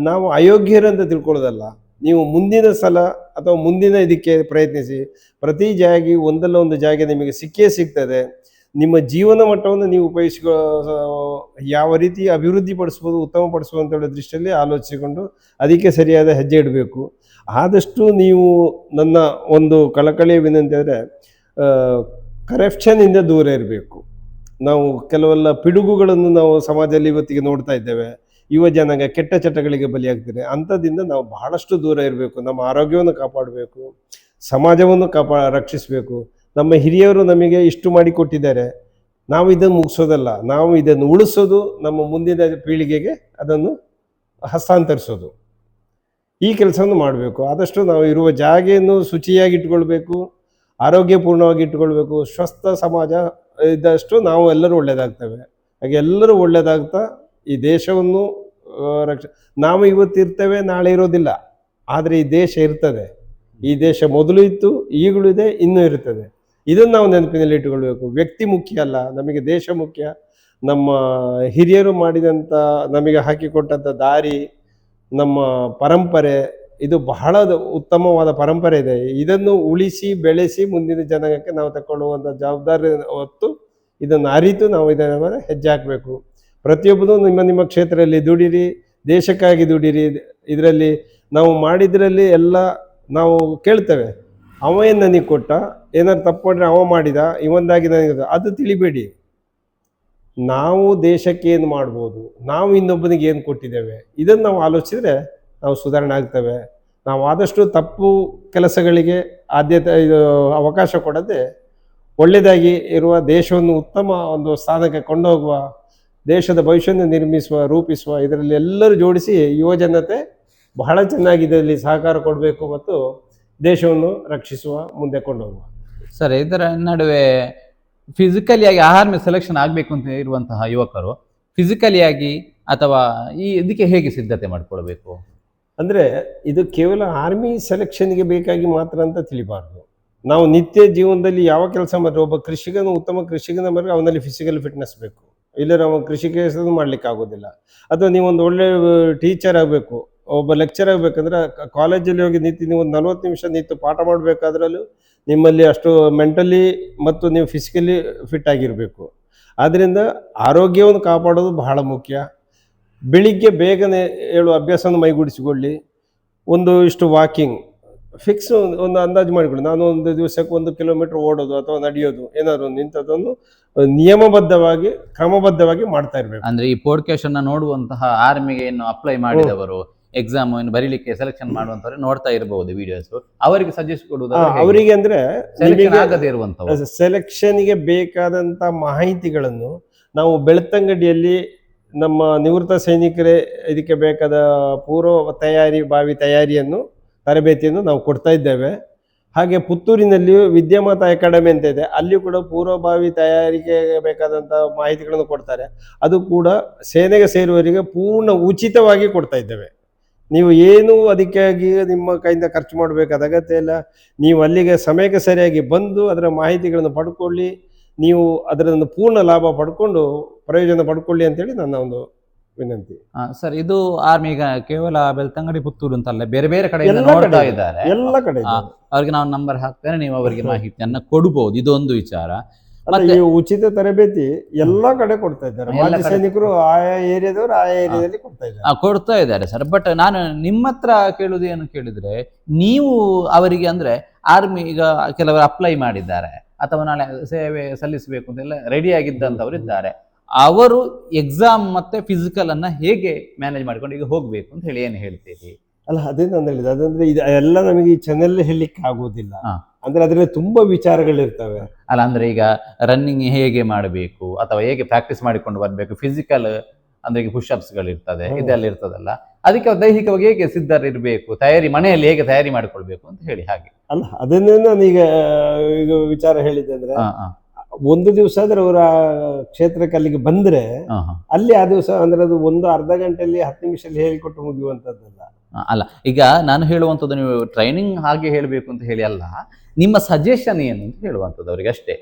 Speaker 2: ನಾವು ಅಯೋಗ್ಯರಂತ ತಿಳ್ಕೊಳ್ಳೋದಲ್ಲ. ನೀವು ಮುಂದಿನ ಸಲ ಅಥವಾ ಮುಂದಿನ ಇದಕ್ಕೆ ಪ್ರಯತ್ನಿಸಿ. ಪ್ರತಿ ಒಂದಲ್ಲ ಒಂದು ಜಾಗ ನಿಮಗೆ ಸಿಗ್ತದೆ. ನಿಮ್ಮ ಜೀವನ ಮಟ್ಟವನ್ನು ನೀವು ಯಾವ ರೀತಿ ಅಭಿವೃದ್ಧಿ ಪಡಿಸ್ಬೋದು, ಉತ್ತಮ ಪಡಿಸ್ಬೋದು ಅಂತ ಹೇಳೋ ದೃಷ್ಟಿಯಲ್ಲಿ ಆಲೋಚಿಸಿಕೊಂಡು ಅದಕ್ಕೆ ಸರಿಯಾದ ಹೆಜ್ಜೆ ಇಡಬೇಕು. ಆದಷ್ಟು ನೀವು ನನ್ನ ಒಂದು ಕಳಕಳಿಯ ವಿನಂತಿ ಅಂದರೆ ಕರಪ್ಷನ್ನಿಂದ ದೂರ ಇರಬೇಕು. ನಾವು ಕೆಲವೆಲ್ಲ ಪಿಡುಗುಗಳನ್ನು ನಾವು ಸಮಾಜದಲ್ಲಿ ಇವತ್ತಿಗೆ ನೋಡ್ತಾ ಇದ್ದೇವೆ. ಯುವ ಜನಾಂಗ ಕೆಟ್ಟ ಚಟಗಳಿಗೆ ಬಲಿಯಾಗ್ತಾರೆ. ಅಂಥದ್ದಿಂದ ನಾವು ಬಹಳಷ್ಟು ದೂರ ಇರಬೇಕು. ನಮ್ಮ ಆರೋಗ್ಯವನ್ನು ಕಾಪಾಡಬೇಕು, ಸಮಾಜವನ್ನು ರಕ್ಷಿಸಬೇಕು. ನಮ್ಮ ಹಿರಿಯರು ನಮಗೆ ಇಷ್ಟು ಮಾಡಿ ಕೊಟ್ಟಿದ್ದಾರೆ, ನಾವು ಇದನ್ನು ಮುಗಿಸೋದಲ್ಲ, ನಾವು ಇದನ್ನು ಉಳಿಸೋದು, ನಮ್ಮ ಮುಂದಿನ ಪೀಳಿಗೆಗೆ ಅದನ್ನು ಹಸ್ತಾಂತರಿಸೋದು. ಈ ಕೆಲಸವನ್ನು ಮಾಡಬೇಕು. ಆದಷ್ಟು ನಾವು ಇರುವ ಜಾಗೆಯನ್ನು ಶುಚಿಯಾಗಿ ಇಟ್ಕೊಳ್ಬೇಕು, ಆರೋಗ್ಯಪೂರ್ಣವಾಗಿ ಇಟ್ಕೊಳ್ಬೇಕು. ಸ್ವಸ್ಥ ಸಮಾಜ ಇದ್ದಷ್ಟು ನಾವು ಎಲ್ಲರೂ ಒಳ್ಳೆಯದಾಗ್ತೇವೆ. ಹಾಗೆ ಎಲ್ಲರೂ ಒಳ್ಳೆಯದಾಗ್ತಾ ಈ ದೇಶವನ್ನು ನಾವು ಇವತ್ತಿರ್ತೇವೆ, ನಾಳೆ ಇರೋದಿಲ್ಲ. ಆದರೆ ಈ ದೇಶ ಇರ್ತದೆ. ಈ ದೇಶ ಮೊದಲು ಇತ್ತು, ಈಗಲೂ ಇದೆ, ಇನ್ನೂ ಇರ್ತದೆ. ಇದನ್ನು ನಾವು ನೆನಪಿನಲ್ಲಿ ಇಟ್ಟುಕೊಳ್ಬೇಕು. ವ್ಯಕ್ತಿ ಮುಖ್ಯ ಅಲ್ಲ, ನಮಗೆ ದೇಶ ಮುಖ್ಯ. ನಮ್ಮ ಹಿರಿಯರು ಮಾಡಿದಂಥ, ನಮಗೆ ಹಾಕಿಕೊಟ್ಟಂಥ ದಾರಿ, ನಮ್ಮ ಪರಂಪರೆ, ಇದು ಬಹಳ ಉತ್ತಮವಾದ ಪರಂಪರೆ ಇದೆ. ಇದನ್ನು ಉಳಿಸಿ ಬೆಳೆಸಿ ಮುಂದಿನ ಜನಾಂಗಕ್ಕೆ ನಾವು ತಗೊಳ್ಳುವಂಥ ಜವಾಬ್ದಾರಿ ಹೊತ್ತು ಇದನ್ನು ಅರಿತು ನಾವು ಇದನ್ನು ಹೆಜ್ಜೆ ಹಾಕಬೇಕು. ಪ್ರತಿಯೊಬ್ಬರು ನಿಮ್ಮ ಕ್ಷೇತ್ರದಲ್ಲಿ ದುಡಿರಿ, ದೇಶಕ್ಕಾಗಿ ದುಡಿರಿ. ಇದರಲ್ಲಿ ನಾವು ಮಾಡಿದ್ರಲ್ಲಿ ಎಲ್ಲ ನಾವು ಕೇಳ್ತೇವೆ, ಅವ ಏನು ನನಗೆ ಕೊಟ್ಟ, ಏನಾದ್ರು ತಪ್ಪು ಮಾಡಿದ್ರೆ ಅವ ಮಾಡಿದ, ಇವಂದಾಗಿ ನನಗೆ ಅದು ತಿಳಿಬೇಡಿ. ನಾವು ದೇಶಕ್ಕೆ ಏನು ಮಾಡ್ಬೋದು, ನಾವು ಇನ್ನೊಬ್ಬನಿಗೆ ಏನು ಕೊಟ್ಟಿದ್ದೇವೆ, ಇದನ್ನು ನಾವು ಆಲೋಚಿಸಿದ್ರೆ ನಾವು ಸುಧಾರಣೆ ಆಗ್ತೇವೆ. ನಾವು ಆದಷ್ಟು ತಪ್ಪು ಕೆಲಸಗಳಿಗೆ ಅವಕಾಶ ಕೊಡದೆ ಒಳ್ಳೆಯದಾಗಿ ಇರುವ ದೇಶವನ್ನು ಉತ್ತಮ ಒಂದು ಸ್ಥಾನಕ್ಕೆ ಕೊಂಡೋಗುವ, ದೇಶದ ಭವಿಷ್ಯವನ್ನು ರೂಪಿಸುವ ಇದರಲ್ಲಿ ಎಲ್ಲರೂ ಜೋಡಿಸಿ ಯುವಜನತೆ ಬಹಳ ಚೆನ್ನಾಗಿ ಇದರಲ್ಲಿ ಸಹಕಾರ ಕೊಡಬೇಕು ಮತ್ತು ದೇಶವನ್ನು ರಕ್ಷಿಸುವ, ಮುಂದೆ ಕೊಂಡೋಗುವ.
Speaker 1: ಸರ್, ಇದರ ನಡುವೆ ಫಿಸಿಕಲಿಯಾಗಿ ಆರ್ಮಿ ಸೆಲೆಕ್ಷನ್ ಆಗಬೇಕು ಅಂತ ಇರುವಂತಹ ಯುವಕರು ಫಿಸಿಕಲಿಯಾಗಿ ಅಥವಾ ಇದಕ್ಕೆ ಹೇಗೆ ಸಿದ್ಧತೆ ಮಾಡಿಕೊಳ್ಬೇಕು?
Speaker 2: ಅಂದರೆ ಇದು ಕೇವಲ ಆರ್ಮಿ ಸೆಲೆಕ್ಷನ್ಗೆ ಬೇಕಾಗಿ ಮಾತ್ರ ಅಂತ ತಿಳಿಬಾರ್ದು. ನಾವು ನಿತ್ಯ ಜೀವನದಲ್ಲಿ ಯಾವ ಕೆಲಸ ಮಾಡಿದ್ರೆ, ಒಬ್ಬ ಕೃಷಿಕನು ಉತ್ತಮ ಕೃಷಿಕನ ಮೇಲೆ ಅವನಲ್ಲಿ ಫಿಸಿಕಲ್ ಫಿಟ್ನೆಸ್ ಬೇಕು, ಇಲ್ಲ ನಾವು ಕೃಷಿ ಕೆಲಸ ಮಾಡ್ಲಿಕ್ಕೆ ಆಗೋದಿಲ್ಲ. ಅಥವಾ ನೀವೊಂದು ಒಳ್ಳೆ ಟೀಚರ್ ಆಗಬೇಕು, ಒಬ್ಬ ಲೆಕ್ಚರ್ ಆಗಬೇಕಂದ್ರೆ ಕಾಲೇಜಲ್ಲಿ ಹೋಗಿ ನೀವು ಒಂದು 40 ನಿಮಿಷ ನಿಂತು ಪಾಠ ಮಾಡಬೇಕಾದ್ರಲ್ಲೂ ನಿಮ್ಮಲ್ಲಿ ಅಷ್ಟು ಮೆಂಟಲಿ ಮತ್ತು ನೀವು ಫಿಸಿಕಲಿ ಫಿಟ್ ಆಗಿರಬೇಕು. ಆದ್ದರಿಂದ ಆರೋಗ್ಯವನ್ನು ಕಾಪಾಡೋದು ಬಹಳ ಮುಖ್ಯ. ಬೆಳಿಗ್ಗೆ ಬೇಗನೆ ಹೇಳುವ ಅಭ್ಯಾಸವನ್ನು ಮೈಗೂಡಿಸಿಕೊಳ್ಳಿ. ಇಷ್ಟು ವಾಕಿಂಗ್ ಫಿಕ್ಸ್ ಒಂದು ಅಂದಾಜು ಮಾಡಿಕೊಳ್ಳಿ. ನಾನು ಒಂದು ದಿವಸಕ್ಕೆ 1 ಕಿಲೋಮೀಟರ್ ಓಡೋದು ಅಥವಾ ನಡೆಯೋದು ಏನಾದ್ರು ಇಂಥದ್ದನ್ನು ನಿಯಮಬದ್ಧವಾಗಿ ಕ್ರಮಬದ್ಧವಾಗಿ ಮಾಡ್ತಾ ಇರಬೇಕು.
Speaker 1: ಅಂದ್ರೆ ಈ ಪೋಡ್ಕಾಸ್ಟ್ ಅನ್ನ ನೋಡುವಂತಹ ಆರ್ಮಿಗೆ ಏನು ಅಪ್ಲೈ ಮಾಡಿದವರು, ಎಕ್ಸಾಮ್ ಬರೀಲಿಕ್ಕೆ ಸೆಲೆಕ್ಷನ್ ಮಾಡುವಂತವ್ರು ನೋಡ್ತಾ ಇರಬಹುದು ವಿಡಿಯೋಸ್, ಅವರಿಗೆ ಸಜೆಸ್ಟ್ ಕೊಡುವುದು
Speaker 2: ಅವರಿಗೆ ಅಂದ್ರೆ
Speaker 1: ಸೆಲೆಕ್ಷನ್ಗೆ
Speaker 2: ಬೇಕಾದಂತ ಮಾಹಿತಿಗಳನ್ನು ನಾವು ಬೆಳ್ತಂಗಡಿಯಲ್ಲಿ ನಮ್ಮ ನಿವೃತ್ತ ಸೈನಿಕರೇ ಇದಕ್ಕೆ ಬೇಕಾದ ಪೂರ್ವ ತಯಾರಿಯನ್ನು ತರಬೇತಿಯನ್ನು ನಾವು ಕೊಡ್ತಾ ಇದ್ದೇವೆ. ಹಾಗೆ ಪುತ್ತೂರಿನಲ್ಲಿಯೂ ವಿದ್ಯಾಮಾತಾ ಅಕಾಡೆಮಿ ಅಂತ ಇದೆ, ಅಲ್ಲಿಯೂ ಕೂಡ ಪೂರ್ವಭಾವಿ ತಯಾರಿಕೆಗೆ ಬೇಕಾದಂಥ ಮಾಹಿತಿಗಳನ್ನು ಕೊಡ್ತಾರೆ. ಅದು ಕೂಡ ಸೇನೆಗೆ ಸೇರುವವರಿಗೆ ಪೂರ್ಣ ಉಚಿತವಾಗಿ ಕೊಡ್ತಾ ಇದ್ದೇವೆ. ನೀವು ಏನು ಅದಕ್ಕಾಗಿ ನಿಮ್ಮ ಕೈಯಿಂದ ಖರ್ಚು ಮಾಡಬೇಕಾದ ಅಗತ್ಯ ಇಲ್ಲ. ನೀವು ಅಲ್ಲಿಗೆ ಸಮಯಕ್ಕೆ ಸರಿಯಾಗಿ ಬಂದು ಅದರ ಮಾಹಿತಿಗಳನ್ನು ಪಡ್ಕೊಳ್ಳಿ, ನೀವು ಅದರನ್ನು ಪೂರ್ಣ ಲಾಭ ಪಡ್ಕೊಂಡು ಪ್ರಯೋಜನ ಪಡ್ಕೊಳ್ಳಿ ಅಂತೇಳಿ ನನ್ನ ಒಂದು ವಿನಂತಿ.
Speaker 1: ಸರ್, ಇದು ಆರ್ಮಿ ಈಗ ಕೇವಲ ಬೆಳ್ತಂಗಡಿ ಪುತ್ತೂರು ಅಂತಲ್ಲ, ಬೇರೆ ಬೇರೆ ಕಡೆ
Speaker 2: ಎಲ್ಲ
Speaker 1: ನೋಡ್ತಾ
Speaker 2: ಕಡೆ
Speaker 1: ಇದ್ದಾರೆ.
Speaker 2: ಎಲ್ಲ ಕಡೆ ಇದೆ.
Speaker 1: ಅವ್ರಿಗೆ ನಾವು ನಂಬರ್ ಹಾಕ್ತೇನೆ, ನೀವು ಅವರಿಗೆ ಮಾಹಿತಿಯನ್ನ ಕೊಡಬಹುದು. ಇದೊಂದು ವಿಚಾರ.
Speaker 2: ಅಲ್ಲ, ಈ ಉಚಿತ ತರಬೇತಿ ಎಲ್ಲಾ ಕಡೆ ಕೊಡ್ತಾ ಇದ್ದಾರೆ. ಮಾಜಿ ಸೈನಿಕರು ಆಯಾ ಏರಿಯಾದವರು ಆಯಾ ಏರಿಯಾದಲ್ಲಿ
Speaker 1: ಕೊಡ್ತಾ ಇದ್ದಾರೆ ಸರ್. ಬಟ್ ನಾನು ನಿಮ್ಮ ಹತ್ರ ಕೇಳುದು ಏನು ಕೇಳಿದ್ರೆ, ನೀವು ಅವರಿಗೆ ಅಂದ್ರೆ ಆರ್ಮಿ ಈಗ ಕೆಲವರು ಅಪ್ಲೈ ಮಾಡಿದ್ದಾರೆ ಅಥವಾ ನಾಳೆ ಸೇವೆ ಸಲ್ಲಿಸಬೇಕು ಅಂತೆಲ್ಲ ರೆಡಿ ಆಗಿದ್ದಂಥವ್ರು ಇದ್ದಾರೆ, ಅವರು ಎಕ್ಸಾಮ್ ಮತ್ತೆ ಫಿಸಿಕಲ್ ಅನ್ನ ಹೇಗೆ ಮ್ಯಾನೇಜ್ ಮಾಡ್ಕೊಂಡು ಈಗ ಹೋಗ್ಬೇಕು ಅಂತ ಹೇಳಿ ಏನು ಹೇಳ್ತೀರಿ?
Speaker 2: ಅಲ್ಲ, ಅದೇ ನಾನು ಹೇಳಿದೆ. ಅದಂದ್ರೆ ಇದು ಎಲ್ಲ ನಮಗೆ ಈ ಚಾನೆಲ್ ಹೇಳಲಿಕ್ಕೆ ಆಗುವುದಿಲ್ಲ. ಅಂದ್ರೆ ಅದರಲ್ಲಿ ತುಂಬಾ ವಿಚಾರಗಳಿರ್ತವೆ.
Speaker 1: ಅಲ್ಲ, ಅಂದ್ರೆ ಈಗ ರನ್ನಿಂಗ್ ಹೇಗೆ ಮಾಡಬೇಕು ಅಥವಾ ಹೇಗೆ ಪ್ರಾಕ್ಟೀಸ್ ಮಾಡಿಕೊಂಡು ಬರ್ಬೇಕು, ಫಿಸಿಕಲ್ ಅಂದ್ರೆ ಈಗ ಪುಷಪ್ಸ್ ಗಳು ಇರ್ತದೆ, ಇದೆಲ್ಲ ಇರ್ತದಲ್ಲ, ಅದಕ್ಕೆ ದೈಹಿಕವಾಗಿ ಹೇಗೆ ಸಿದ್ಧರಿರ್ಬೇಕು, ತಯಾರಿ ಮನೆಯಲ್ಲಿ ಹೇಗೆ ತಯಾರಿ ಮಾಡಿಕೊಳ್ಬೇಕು ಅಂತ ಹೇಳಿ ಹಾಗೆ.
Speaker 2: ಅಲ್ಲ, ಅದನ್ನೇ ನಾನು ಈಗ ವಿಚಾರ ಹೇಳಿದ್ದೆ. ಅಂದ್ರೆ ಒಂದು ದಿವಸ ಆದ್ರೆ ಅವರ ಕ್ಷೇತ್ರಕ್ಕೆ ಅಲ್ಲಿಗೆ ಬಂದ್ರೆ ಅಲ್ಲಿ ಆ ದಿವಸ ಅಂದ್ರೆ ಅದು ಒಂದು ಅರ್ಧ ಗಂಟೆಯಲ್ಲಿ 10 ನಿಮಿಷದಲ್ಲಿ ಹೇಳಿಕೊಟ್ಟು ಮುಗಿಯುವಂತದ್ದಲ್ಲ.
Speaker 1: ಅಲ್ಲ, ಈಗ ನಾನು ಹೇಳುವಂಥದ್ದು ನೀವು ಟ್ರೈನಿಂಗ್ ಹಾಗೆ ಹೇಳಬೇಕು ಅಂತ ಹೇಳಿ ಅಲ್ಲ, ನಿಮ್ಮ ಸಜೆಷನ್ ಏನು ಅಂತ ಹೇಳುವಂಥದ್ದು ಅವರಿಗೆ ಅಷ್ಟೇ.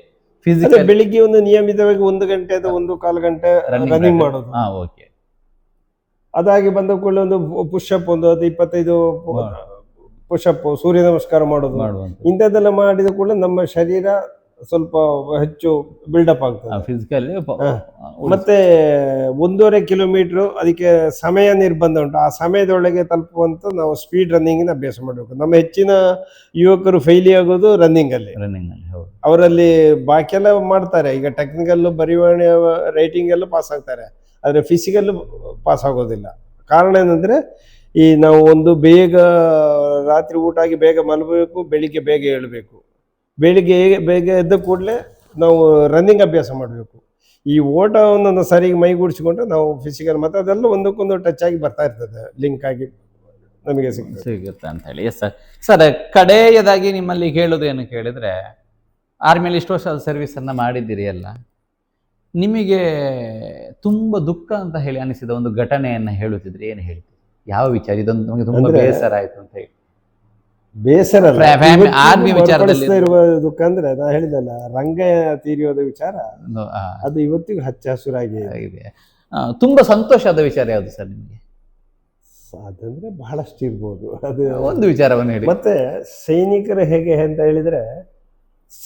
Speaker 2: ಫಿಸಿಕಲ್ ಬೆಳಿಗ್ಗೆ ಒಂದು ನಿಯಮಿತವಾಗಿ 1 ಗಂಟೆ ಅಥವಾ 1.25 ಗಂಟೆ ರನ್ನಿಂಗ್ ಮಾಡೋದು.
Speaker 1: ಓಕೆ.
Speaker 2: ಅದಾಗಿ ಬಂದ ಕೂಡಲೇ ಒಂದು ಪುಷಪ್, ಒಂದು 25 ಪುಷಪ್, ಸೂರ್ಯ ನಮಸ್ಕಾರ ಮಾಡೋದು. ಇಂಥದ್ದೆಲ್ಲ ಮಾಡಿದ ಕೂಡಲೇ ನಮ್ಮ ಶರೀರ ಸ್ವಲ್ಪ ಹೆಚ್ಚು ಬಿಲ್ಡಪ್ ಆಗ್ತದೆ
Speaker 1: ಫಿಸಿಕಲಿ.
Speaker 2: ಮತ್ತೆ 1.5 ಕಿಲೋಮೀಟರ್ ಅದಕ್ಕೆ ಸಮಯ ನಿರ್ಬಂಧ ಉಂಟು. ಆ ಸಮಯದೊಳಗೆ ತಲುಪುವಂತ ನಾವು ಸ್ಪೀಡ್ ರನ್ನಿಂಗ್ ಅಭ್ಯಾಸ ಮಾಡಬೇಕು. ನಮ್ಮ ಹೆಚ್ಚಿನ ಯುವಕರು ಫೈಲಿ ಆಗೋದು ರನ್ನಿಂಗ್ ಅಲ್ಲಿ. ಅವರಲ್ಲಿ ಬಾಕಿ ಎಲ್ಲ ಮಾಡ್ತಾರೆ, ಈಗ ಟೆಕ್ನಿಕಲ್ ಬರೆವಣೆ ರೈಟಿಂಗ್ ಎಲ್ಲ ಪಾಸ್ ಆಗ್ತಾರೆ, ಆದ್ರೆ ಫಿಸಿಕಲ್ ಪಾಸ್ ಆಗೋದಿಲ್ಲ. ಕಾರಣ ಏನಂದ್ರೆ ಈ ನಾವು ಒಂದು ಬೇಗ ರಾತ್ರಿ ಊಟ ಆಗಿ ಬೇಗ ಮಲಗಬೇಕು, ಬೆಳಿಗ್ಗೆ ಬೇಗ ಏಳಬೇಕು. ಬೆಳಿಗ್ಗೆ ಬೇಗ ಎದ್ದ ಕೂಡಲೇ ನಾವು ರನ್ನಿಂಗ್ ಅಭ್ಯಾಸ ಮಾಡಬೇಕು. ಈ ಓಟವನ್ನು ಸರಿಯಾಗಿ ಮೈಗೂಡಿಸಿಕೊಂಡ್ರೆ ನಾವು ಫಿಸಿಕಲ್ ಮತ್ತೆ ಅದೆಲ್ಲ ಒಂದಕ್ಕೊಂದು ಟಚ್ ಆಗಿ ಬರ್ತಾ ಇರ್ತದೆ, ಲಿಂಕ್ ಆಗಿ ನಮಗೆ
Speaker 1: ಸಿಗುತ್ತೆ ಅಂತ ಹೇಳಿ. Yes sir. ಸರ್, ಕಡೆಯದಾಗಿ ನಿಮ್ಮಲ್ಲಿ ಹೇಳೋದು ಏನು ಕೇಳಿದ್ರೆ, ಆರ್ಮಿಯಲ್ಲಿ ಇಷ್ಟು ವರ್ಷ ಸರ್ವಿಸ್ ಅನ್ನ ಮಾಡಿದ್ದೀರಿ ಅಲ್ಲ, ನಿಮಗೆ ತುಂಬಾ ದುಃಖ ಅಂತ ಹೇಳಿ ಅನಿಸಿದ ಒಂದು ಘಟನೆಯನ್ನ ಹೇಳುತ್ತಿದ್ರೆ ಏನು ಹೇಳ್ತೀರಿ? ಯಾವ ವಿಚಾರ ಇದೊಂದು ನಮಗೆ ತುಂಬಾ ಬೇಸರ ಆಯ್ತು ಅಂತ ಹೇಳಿ?
Speaker 2: ಬೇಸರ ಆರ್ಮಿ ವಿಚಾರದಲ್ಲಿ ಇರುವ ದುಃಖ ಅಂದ್ರೆ ನಾ ಹೇಳಿದಲ್ಲ, ರಂಗ ತೀರಿಯೋದ ವಿಚಾರ, ಅದು ಇವತ್ತಿಗೂ ಹಚ್ಚ ಹಸುರಾಗಿ
Speaker 1: ಇದೆ. ತುಂಬಾ ಸಂತೋಷದ ವಿಚಾರ ಯಾವುದು ಸರ್ ನಿಮಗೆ?
Speaker 2: ಅದಂದ್ರೆ ಬಹಳಷ್ಟು ಇರ್ಬೋದು. ಅದು
Speaker 1: ಒಂದು ವಿಚಾರವನ್ನು ಹೇಳಿ.
Speaker 2: ಮತ್ತೆ ಸೈನಿಕರು ಹೇಗೆ ಅಂತ ಹೇಳಿದ್ರೆ,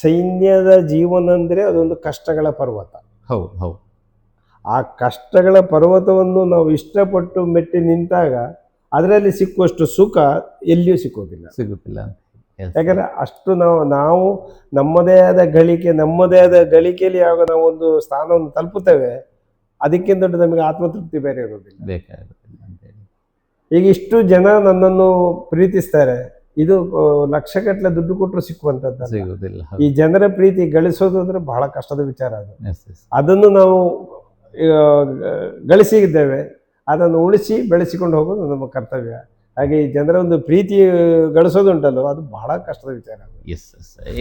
Speaker 2: ಸೈನ್ಯದ ಜೀವನ ಅಂದ್ರೆ ಅದೊಂದು ಕಷ್ಟಗಳ ಪರ್ವತ.
Speaker 1: ಹೌದು ಹೌದು.
Speaker 2: ಆ ಕಷ್ಟಗಳ ಪರ್ವತವನ್ನು ನಾವು ಇಷ್ಟಪಟ್ಟು ಮೆಟ್ಟಿ ನಿಂತಾಗ ಅದರಲ್ಲಿ ಸಿಕ್ಕುವಷ್ಟು ಸುಖ ಎಲ್ಲಿಯೂ ಸಿಗುತ್ತಿಲ್ಲ. ಯಾಕಂದ್ರೆ ಅಷ್ಟು ನಾವು ನಮ್ಮದೇ ಆದ ಗಳಿಕೆಯಲ್ಲಿ ಯಾವಾಗ ನಾವು ಒಂದು ಸ್ಥಾನವನ್ನು ತಲುಪುತ್ತೇವೆ, ಅದಕ್ಕಿಂತ ದೊಡ್ಡ ನಮಗೆ ಆತ್ಮತೃಪ್ತಿ ಬೇರೆ ಇರೋದಿಲ್ಲ. ಈಗ ಇಷ್ಟು ಜನ ನನ್ನನ್ನು ಪ್ರೀತಿಸ್ತಾರೆ, ಇದು ಲಕ್ಷಗಟ್ಟಲೆ ದುಡ್ಡು ಕೊಟ್ಟರು ಸಿಕ್ಕುವಂಥದ್ದು. ಈ ಜನರ ಪ್ರೀತಿ ಗಳಿಸೋದು ಅಂದ್ರೆ ಬಹಳ ಕಷ್ಟದ ವಿಚಾರ. ಅದನ್ನು ನಾವು ಗಳಿಸಿದ್ದೇವೆ, ಅದನ್ನು ಉಳಿಸಿ ಬೆಳೆಸಿಕೊಂಡು ಹೋಗೋದು ನಮ್ಮ ಕರ್ತವ್ಯ. ಹಾಗೆ ಈ ಜನರ ಒಂದು ಪ್ರೀತಿ ಗಳಿಸೋದುಂಟಲ್ಲ, ಅದು ಬಹಳ ಕಷ್ಟದ ವಿಚಾರ.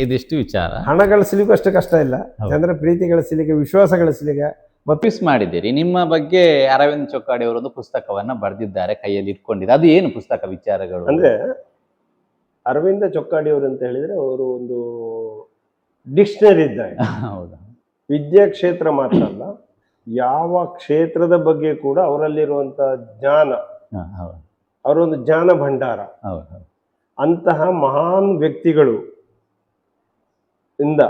Speaker 1: ಇದಿಷ್ಟು ವಿಚಾರ.
Speaker 2: ಹಣ ಗಳಿಸಲಿಕ್ಕೂ ಅಷ್ಟು ಕಷ್ಟ ಇಲ್ಲ, ಜನರ ಪ್ರೀತಿ ಗಳಿಸಲಿಕ್ಕೆ, ವಿಶ್ವಾಸ ಗಳಿಸಲಿಕ್ಕೆ.
Speaker 1: ಮಪ್ಪಿಸ್ ಮಾಡಿದ್ದೀರಿ. ನಿಮ್ಮ ಬಗ್ಗೆ ಅರವಿಂದ್ ಚೊಕ್ಕಾಡಿ ಅವರೊಂದು ಪುಸ್ತಕವನ್ನ ಬರೆದಿದ್ದಾರೆ, ಕೈಯಲ್ಲಿ ಇಟ್ಕೊಂಡಿದ್ದಾರೆ. ಅದು ಏನು ಪುಸ್ತಕ ವಿಚಾರಗಳು
Speaker 2: ಅಂದ್ರೆ, ಅರವಿಂದ ಚೊಕ್ಕಾಡಿ ಅವರು ಅಂತ ಹೇಳಿದ್ರೆ ಅವರು ಒಂದು ಡಿಕ್ಷನರಿ ಇದ್ದಾರೆ.
Speaker 1: ಹೌದಾ?
Speaker 2: ವಿದ್ಯಾ ಕ್ಷೇತ್ರ ಮಾತ್ರ ಅಲ್ಲ, ಯಾವ ಕ್ಷೇತ್ರದ ಬಗ್ಗೆ ಕೂಡ ಅವರಲ್ಲಿರುವಂತ ಜ್ಞಾನ, ಅವರೊಂದು ಜ್ಞಾನ ಭಂಡಾರ. ಅಂತಹ ಮಹಾನ್ ವ್ಯಕ್ತಿಗಳು ಇಂದ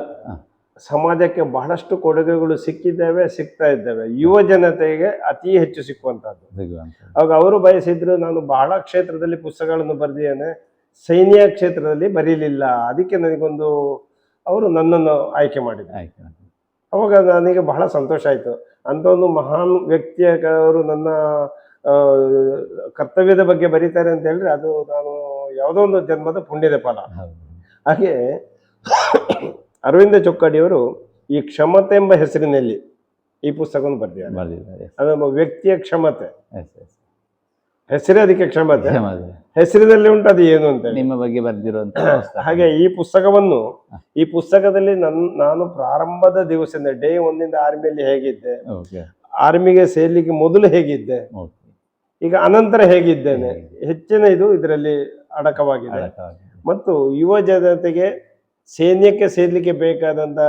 Speaker 2: ಸಮಾಜಕ್ಕೆ ಬಹಳಷ್ಟು ಕೊಡುಗೆಗಳು ಸಿಗ್ತಾ ಇದ್ದಾವೆ. ಯುವ ಜನತೆಗೆ ಅತಿ ಹೆಚ್ಚು ಸಿಕ್ಕುವಂತಹದ್ದು. ಅವಾಗ ಅವರು ಬಯಸಿದ್ರು, ನಾನು ಬಹಳ ಕ್ಷೇತ್ರದಲ್ಲಿ ಪುಸ್ತಕಗಳನ್ನು ಬರೆದಿದ್ದೇನೆ, ಸೈನ್ಯ ಕ್ಷೇತ್ರದಲ್ಲಿ ಬರೀಲಿಲ್ಲ, ಅದಕ್ಕೆ ನನಗೊಂದು ಅವರು ನನ್ನನ್ನು ಆಯ್ಕೆ ಮಾಡಿದ್ರು. ಅವಾಗ ನನಗೆ ಬಹಳ ಸಂತೋಷ ಆಯ್ತು. ಅಂತ ಒಂದು ಮಹಾನ್ ವ್ಯಕ್ತಿಯ ಅವರು ನನ್ನ ಕರ್ತವ್ಯದ ಬಗ್ಗೆ ಬರೀತಾರೆ ಅಂತ ಹೇಳಿದ್ರೆ, ಅದು ನಾನು ಯಾವುದೋ ಒಂದು ಜನ್ಮದ ಪುಣ್ಯದ ಫಲ. ಹಾಗೆ ಅರವಿಂದ ಚೊಕ್ಕಾಡಿಯವರು ಈ ಕ್ಷಮತೆ ಎಂಬ ಹೆಸರಿನಲ್ಲಿ ಈ ಪುಸ್ತಕವನ್ನು ಬರೆದಿದ್ದಾರೆ. ಅದು ವ್ಯಕ್ತಿಯ ಕ್ಷಮತೆ. ಹೆಸರೇ ಅದಕ್ಕೆ ಕ್ಷಮತೆ.
Speaker 1: ಕ್ಷಮತೆ.
Speaker 2: ಹೆಸರಿನಲ್ಲಿ ಉಂಟು ಅದು ಏನು ಅಂತ ಹೇಳಿ.
Speaker 1: ನಿಮ್ಮ ಬಗ್ಗೆ ಬರ್ದಿರುವಂತ
Speaker 2: ಹಾಗೆ ಈ ಪುಸ್ತಕದಲ್ಲಿ ನಾನು ಪ್ರಾರಂಭದ ದಿವಸದಿಂದ ಡೇ 1 ಆರ್ಮಿಯಲ್ಲಿ ಹೇಗಿದ್ದೆ, ಆರ್ಮಿಗೆ ಸೇರ್ಲಿಕ್ಕೆ ಮೊದಲು ಹೇಗಿದ್ದೆ, ಈಗ ಅನಂತರ ಹೇಗಿದ್ದೇನೆ, ಹೆಚ್ಚಿನ ಇದು ಇದರಲ್ಲಿ ಅಡಕವಾಗಿದೆ. ಮತ್ತು ಯುವ ಜನತೆಗೆ ಸೈನ್ಯಕ್ಕೆ ಸೇರ್ಲಿಕ್ಕೆ ಬೇಕಾದಂತ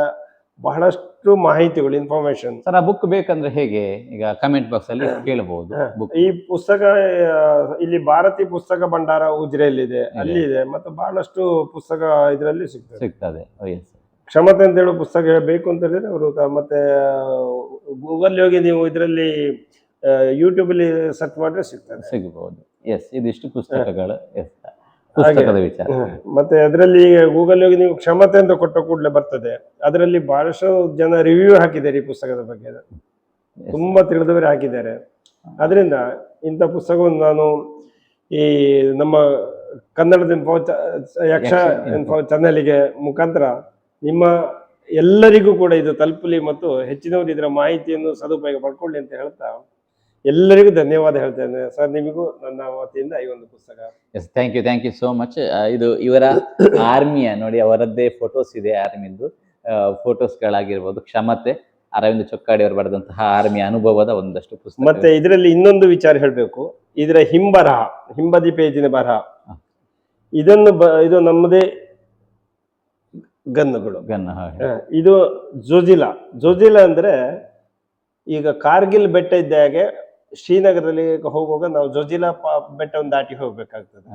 Speaker 2: ಬಹಳಷ್ಟು ಮಾಹಿತಿಗಳು, ಇನ್ಫಾರ್ಮೇಶನ್.
Speaker 1: ಸರ್, ಆ ಬುಕ್ ಬೇಕಂದ್ರೆ ಹೇಗೆ? ಈಗ ಕಮೆಂಟ್ ಬಾಕ್ಸ್ ಅಲ್ಲಿ ಕೇಳಬಹುದು.
Speaker 2: ಈ ಪುಸ್ತಕ ಇಲ್ಲಿ ಭಾರತೀಯ ಪುಸ್ತಕ ಭಂಡಾರ ಉಜಿರೆಯಲ್ಲಿದೆ, ಅಲ್ಲಿ ಇದೆ. ಮತ್ತು ಬಹಳಷ್ಟು ಪುಸ್ತಕ ಇದರಲ್ಲಿ ಸಿಗ್ತದೆ. ಕ್ಷಮತೆ ಅಂತ ಹೇಳುವ ಪುಸ್ತಕ ಬೇಕು ಅಂತ ಹೇಳಿದ್ರೆ ಅವರು ಮತ್ತೆ ಗೂಗಲ್ ಹೋಗಿ ನೀವು ಇದರಲ್ಲಿ ಯೂಟ್ಯೂಬ್ ಅಲ್ಲಿ ಸರ್ಚ್ ಮಾಡಿದ್ರೆ
Speaker 1: ಸಿಗಬಹುದು. ಇದಿಷ್ಟು ಪುಸ್ತಕಗಳು. ಪುಸ್ತಕದ ವಿಚಾರ.
Speaker 2: ಮತ್ತೆ ಅದರಲ್ಲಿ ಗೂಗಲ್ ಹೋಗಿ ನೀವು ಕ್ಷಮತೆ ಅಂತ ಕೊಟ್ಟ ಕೂಡಲೇ ಬರ್ತದೆ. ಅದರಲ್ಲಿ ಬಹಳಷ್ಟು ಜನ ರಿವ್ಯೂ ಹಾಕಿದ್ದಾರೆ ಈ ಪುಸ್ತಕದ ಬಗ್ಗೆ, ತುಂಬಾ ತಿಳಿದವರು ಹಾಕಿದ್ದಾರೆ. ಅದರಿಂದ ಇಂಥ ಪುಸ್ತಕವನ್ನು ನಾನು ಈ ನಮ್ಮ ಕನ್ನಡದ ಯಕ್ಷ ಇನ್ಫೋ ಚಾನೆಲ್ಗೆ ಮುಖಾಂತರ ನಿಮ್ಮ ಎಲ್ಲರಿಗೂ ಕೂಡ ಇದು ತಲುಪಲಿ ಮತ್ತು ಹೆಚ್ಚಿನವರು ಇದರ ಮಾಹಿತಿಯನ್ನು ಸದುಪಯೋಗ ಪಡ್ಕೊಳ್ಳಿ ಅಂತ ಹೇಳ್ತಾ ಎಲ್ಲರಿಗೂ ಧನ್ಯವಾದ ಹೇಳ್ತೇನೆ ಸರ್. ನಿಮಗೂ ನನ್ನ ವತಿಯಿಂದ ಈ ಒಂದು ಪುಸ್ತಕ.
Speaker 1: Thank you so much. ಇದು ಇವರ ಆರ್ಮಿಯ ನೋಡಿ, ಅವರದ್ದೇ ಫೋಟೋಸ್ ಇದೆ, ಆರ್ಮಿದು ಫೋಟೋಸ್ಗಳಾಗಿರ್ಬೋದು. ಕ್ಷಮತೆ, ಅರವಿಂದ ಚೊಕ್ಕಾಡಿ ಅವರು ಬರೆದಂತಹ ಆರ್ಮಿಯ ಅನುಭವದ ಒಂದಷ್ಟು ಪುಸ್ತಕ.
Speaker 2: ಮತ್ತೆ ಇದರಲ್ಲಿ ಇನ್ನೊಂದು ವಿಚಾರ ಹೇಳ್ಬೇಕು, ಇದರ ಹಿಂಬದಿ ಪೇಜಿನ ಬರಹ ಇದು ನಮ್ಮದೇ ಗನ್ನುಗಳು. ಇದು ಜೋಜಿಲಾ ಅಂದ್ರೆ ಈಗ ಕಾರ್ಗಿಲ್ ಬೆಟ್ಟ ಇದ್ದ ಹಾಗೆ ಶ್ರೀನಗರಲ್ಲಿ ಹೋಗುವಾಗ ನಾವು ಜೋಜಿಲಾ ಬೆಟ್ಟವನ್ನು ದಾಟಿ ಹೋಗ್ಬೇಕಾಗ್ತದೆ.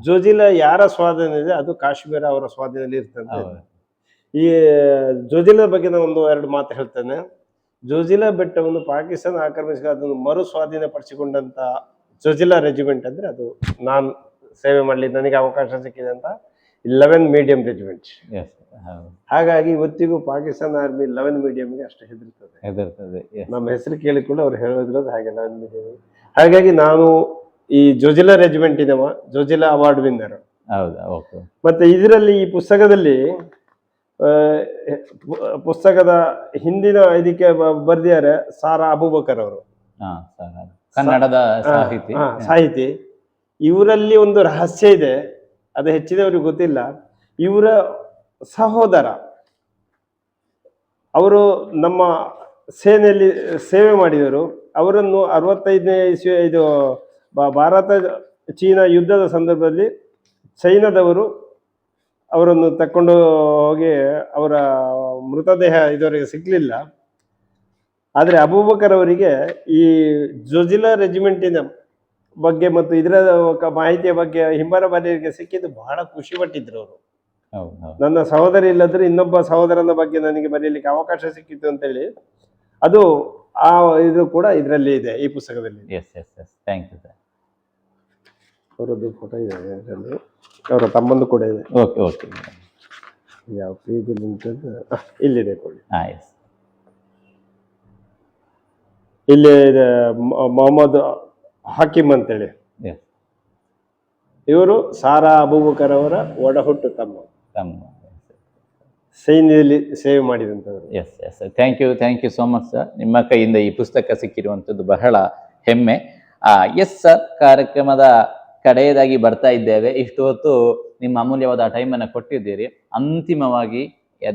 Speaker 2: ಜೋಜಿಲಾ ಯಾರ ಸ್ವಾಧೀನ ಇದೆ ಅದು ಕಾಶ್ಮೀರ ಅವರ ಸ್ವಾಧೀನದಲ್ಲಿ ಇರ್ತದೆ. ಈ ಜೋಜಿಲಾ ಬಗ್ಗೆ ನಾನು 1-2 ಮಾತು ಹೇಳ್ತೇನೆ. ಜೋಜಿಲಾ ಬೆಟ್ಟವನ್ನು ಪಾಕಿಸ್ತಾನ ಆಕ್ರಮಿಸಿ ಅದನ್ನು ಮರು ಸ್ವಾಧೀನ ಪಡಿಸಿಕೊಂಡಂತ ಜೋಜಿಲಾ ರೆಜಿಮೆಂಟ್ ಅಂದ್ರೆ ಅದು ನಾನು ಸೇವೆ ಮಾಡ್ಲಿಕ್ಕೆ ನನಗೆ ಅವಕಾಶ ಸಿಕ್ಕಿದೆ ಅಂತ 11 ಮೀಡಿಯಂ ರೆಜಿಮೆಂಟ್. ಹಾಗಾಗಿ ಇವತ್ತಿಗೂ ಪಾಕಿಸ್ತಾನ ಆರ್ಮಿ 11 ಮೀಡಿಯಂಗೆ ಅಷ್ಟು ಹೆದರ್ತದೆ. ನಮ್ಮ ಹೆಸರು ಕೇಳಿಕೊಂಡು ಅವ್ರು ಹೇಳಿದ್ರದು ಹಾಗೆ 11 ಮೀಡಿಯಂ. ಹಾಗಾಗಿ ನಾನು ಈ ಜೋಜಿಲಾ ರೆಜಿಮೆಂಟಿನ ಜೋಜಿಲಾ ಅವಾರ್ಡ್ ವಿನ್ನರ್. ಮತ್ತೆ ಇದರಲ್ಲಿ ಈ ಪುಸ್ತಕದಲ್ಲಿ ಪುಸ್ತಕದ ಹಿಂದಿನ ಇದಕ್ಕೆ ಬರ್ದಿದ್ದಾರೆ ಸಾರಾ ಅಬೂಬಕರ್ ಅವರು,
Speaker 1: ಕನ್ನಡದ
Speaker 2: ಸಾಹಿತಿ. ಇವರಲ್ಲಿ ಒಂದು ರಹಸ್ಯ ಇದೆ, ಅದು ಹೆಚ್ಚಿನವ್ರಿಗೆ ಗೊತ್ತಿಲ್ಲ. ಇವರ ಸಹೋದರ ಅವರು ನಮ್ಮ ಸೇನೆಯಲ್ಲಿ ಸೇವೆ ಮಾಡಿದರು. ಅವರನ್ನು 65ನೇ ಇಸ್ವಿ ಇದು ಭಾರತ ಚೀನಾ ಯುದ್ಧದ ಸಂದರ್ಭದಲ್ಲಿ ಚೈನಾದವರು ಅವರನ್ನು ತಕೊಂಡು ಹೋಗಿ ಅವರ ಮೃತದೇಹ ಇದುವರೆಗೆ ಸಿಗ್ಲಿಲ್ಲ. ಆದರೆ ಅಬೂಬಕರ್ ಅವರಿಗೆ ಈ ಜೋಜಿಲಾ ರೆಜಿಮೆಂಟಿನ ಬಗ್ಗೆ ಮತ್ತು ಇದರ ಮಾಹಿತಿಯ ಬಗ್ಗೆ ಹಿಂಬರ ಬರೆಯಲಿಕ್ಕೆ ಸಿಕ್ಕಿದ್ದು ಬಹಳ ಖುಷಿ ಪಟ್ಟಿದ್ರು ಅವರು. ನನ್ನ ಸಹೋದರಿ ಇಲ್ಲದ್ರೆ ಇನ್ನೊಬ್ಬ ಸಹೋದರನ ಬಗ್ಗೆ ನನಗೆ ಬರೆಯಲಿಕ್ಕೆ ಅವಕಾಶ ಸಿಕ್ಕಿತ್ತು ಅಂತ ಹೇಳಿ ಅದು ಇದು ಕೂಡ ಇದರಲ್ಲಿ ಇದೆ, ಈ ಪುಸ್ತಕದಲ್ಲಿ. ಅವರದ್ದು ಫೋಟೋ ಇದೆ ಇದರಲ್ಲಿ, ಅವರ ತಮ್ಮಂದು ಕೂಡ ಇದೆ. ಯಾವ ಪೇಜಲ್ಲಿ ಉಂಟಂತ ಇಲ್ಲಿದೆ ಕೊಡಿ. ಇಲ್ಲಿ ಇದೆ ಮೊಹಮ್ಮದ್ ಹಾಕಿಮ್ ಅಂತೇಳಿ. ಇವರು ಸಾರಾ ಅಬೂಬಕರ್ ಅವರ ಒಡಹುಟ್ಟು ತಮ್ಮ, ಸೈನ್ಯದಲ್ಲಿ ಸೇವೆ ಮಾಡಿದಂಥವ್ರು.
Speaker 1: Thank you so much sir. ನಿಮ್ಮ ಕೈಯಿಂದ ಈ ಪುಸ್ತಕ ಸಿಕ್ಕಿರುವಂಥದ್ದು ಬಹಳ ಹೆಮ್ಮೆ. ಸರ್, ಕಾರ್ಯಕ್ರಮದ ಕಡೆಯದಾಗಿ ಬರ್ತಾ ಇದ್ದೇವೆ. ಇಷ್ಟು ಹೊತ್ತು ನಿಮ್ಮ ಅಮೂಲ್ಯವಾದ ಟೈಮನ್ನು ಕೊಟ್ಟಿದ್ದೀರಿ. ಅಂತಿಮವಾಗಿ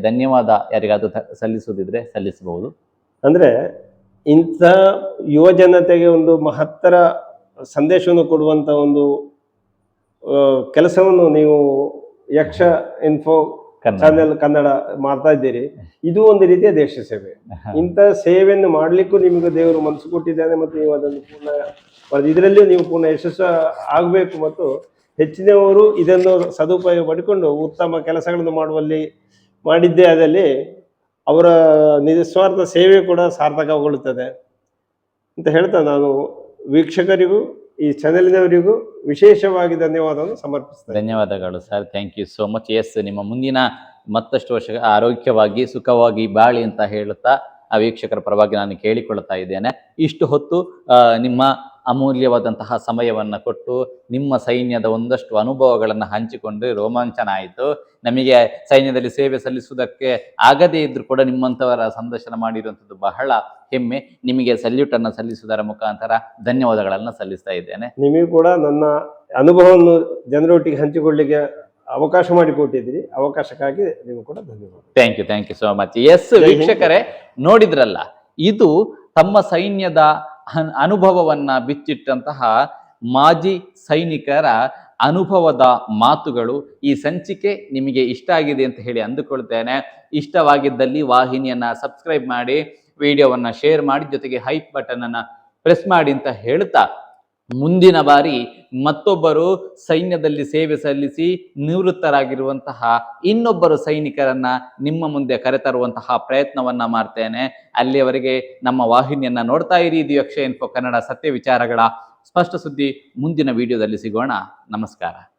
Speaker 1: ಧನ್ಯವಾದ ಯಾರಿಗಾದ್ರೂ ಸಲ್ಲಿಸುವುದಿದ್ರೆ ಸಲ್ಲಿಸಬಹುದು.
Speaker 2: ಅಂದ್ರೆ ಇಂಥ ಯುವ ಜನತೆಗೆ ಒಂದು ಮಹತ್ತರ ಸಂದೇಶವನ್ನು ಕೊಡುವಂತ ಒಂದು ಕೆಲಸವನ್ನು ನೀವು ಯಕ್ಷ ಇನ್ಫೋ ಚಾನೆಲ್ ಕನ್ನಡ ಮಾಡ್ತಾ ಇದ್ದೀರಿ. ಇದು ಒಂದು ರೀತಿಯ ದೇಶ ಸೇವೆ. ಇಂಥ ಸೇವೆಯನ್ನು ಮಾಡ್ಲಿಕ್ಕೂ ನಿಮಗೆ ದೇವರು ಮನಸ್ಸು ಕೊಟ್ಟಿದ್ದಾನೆ ಮತ್ತು ನೀವು ಅದನ್ನು ಪೂರ್ಣ ಇದರಲ್ಲಿ ನೀವು ಪೂರ್ಣ ಯಶಸ್ಸು ಆಗಬೇಕು ಮತ್ತು ಹೆಚ್ಚಿನವರು ಇದನ್ನು ಸದುಪಯೋಗ ಪಡಿಕೊಂಡು ಉತ್ತಮ ಕೆಲಸಗಳನ್ನು ಮಾಡಿದ್ದೇ ಆದಲ್ಲಿ ಅವರ ನಿಸ್ವಾರ್ಥ ಸೇವೆ ಕೂಡ ಸಾರ್ಥಕಗೊಳ್ಳುತ್ತದೆ ಅಂತ ಹೇಳ್ತಾ ನಾನು ವೀಕ್ಷಕರಿಗೂ ಈ ಚಾನೆಲ್ನವರಿಗೂ ವಿಶೇಷವಾಗಿ ಧನ್ಯವಾದವನ್ನು ಸಮರ್ಪಿಸ್ತೇನೆ.
Speaker 1: ಧನ್ಯವಾದಗಳು sir. Thank you so much. ನಿಮ್ಮ ಮುಂದಿನ ಮತ್ತಷ್ಟು ವರ್ಷ ಆರೋಗ್ಯವಾಗಿ ಸುಖವಾಗಿ ಬಾಳಿ ಅಂತ ಹೇಳುತ್ತಾ ಆ ವೀಕ್ಷಕರ ಪರವಾಗಿ ನಾನು ಕೇಳಿಕೊಳ್ಳುತ್ತಾ ಇದ್ದೇನೆ. ಇಷ್ಟು ಹೊತ್ತು ನಿಮ್ಮ ಅಮೂಲ್ಯವಾದಂತಹ ಸಮಯವನ್ನು ಕೊಟ್ಟು ನಿಮ್ಮ ಸೈನ್ಯದ ಒಂದಷ್ಟು ಅನುಭವಗಳನ್ನು ಹಂಚಿಕೊಂಡು ರೋಮಾಂಚನ ಆಯಿತು. ನಮಗೆ ಸೈನ್ಯದಲ್ಲಿ ಸೇವೆ ಸಲ್ಲಿಸುವುದಕ್ಕೆ ಆಗದೇ ಇದ್ರೂ ಕೂಡ ನಿಮ್ಮಂಥವರ ಸಂದರ್ಶನ ಮಾಡಿರುವಂಥದ್ದು ಬಹಳ ಹೆಮ್ಮೆ. ನಿಮಗೆ ಸಲ್ಯೂಟ್ ಅನ್ನು ಸಲ್ಲಿಸುವುದರ ಮುಖಾಂತರ ಧನ್ಯವಾದಗಳನ್ನು ಸಲ್ಲಿಸ್ತಾ ಇದ್ದೇನೆ.
Speaker 2: ನಿಮಗೂ ಕೂಡ ನನ್ನ ಅನುಭವವನ್ನು ಜನರೊಟ್ಟಿಗೆ ಹಂಚಿಕೊಳ್ಳಿಕ್ಕೆ ಅವಕಾಶ ಮಾಡಿಕೊಟ್ಟಿದ್ದೀರಿ. ಅವಕಾಶಕ್ಕಾಗಿ ನಿಮಗೂ ಕೂಡ ಧನ್ಯವಾದ.
Speaker 1: Thank you so much. Yes ವೀಕ್ಷಕರೇ, ನೋಡಿದ್ರಲ್ಲ, ಇದು ತಮ್ಮ ಸೈನ್ಯದ ಅನುಭವವನ್ನ ಬಿಚ್ಚಿಟ್ಟಂತಹ ಮಾಜಿ ಸೈನಿಕರ ಅನುಭವದ ಮಾತುಗಳು. ಈ ಸಂಚಿಕೆ ನಿಮಗೆ ಇಷ್ಟ ಆಗಿದೆ ಅಂತ ಹೇಳಿ ಅಂದುಕೊಳ್ತೇನೆ. ಇಷ್ಟವಾಗಿದ್ದಲ್ಲಿ ವಾಹಿನಿಯನ್ನ ಸಬ್ಸ್ಕ್ರೈಬ್ ಮಾಡಿ, ವಿಡಿಯೋವನ್ನ ಶೇರ್ ಮಾಡಿ, ಜೊತೆಗೆ ಹೈಪ್ ಬಟನ್ ಅನ್ನ ಪ್ರೆಸ್ ಮಾಡಿ ಅಂತ ಹೇಳ್ತಾ, ಮುಂದಿನ ಬಾರಿ ಮತ್ತೊಬ್ಬರು ಸೈನ್ಯದಲ್ಲಿ ಸೇವೆ ಸಲ್ಲಿಸಿ ನಿವೃತ್ತರಾಗಿರುವಂತಹ ಇನ್ನೊಬ್ಬರು ಸೈನಿಕರನ್ನ ನಿಮ್ಮ ಮುಂದೆ ಕರೆತರುವಂತಹ ಪ್ರಯತ್ನವನ್ನ ಮಾಡ್ತೇನೆ. ಅಲ್ಲಿಯವರೆಗೆ ನಮ್ಮ ವಾಹಿನಿಯನ್ನ ನೋಡ್ತಾ ಇರಿ. ಇದು ಯಕ್ಷ ಇನ್ಫೋ ಕನ್ನಡ, ಸತ್ಯ ವಿಚಾರಗಳ ಸ್ಪಷ್ಟ ಸುದ್ದಿ. ಮುಂದಿನ ವಿಡಿಯೋದಲ್ಲಿ ಸಿಗೋಣ. ನಮಸ್ಕಾರ.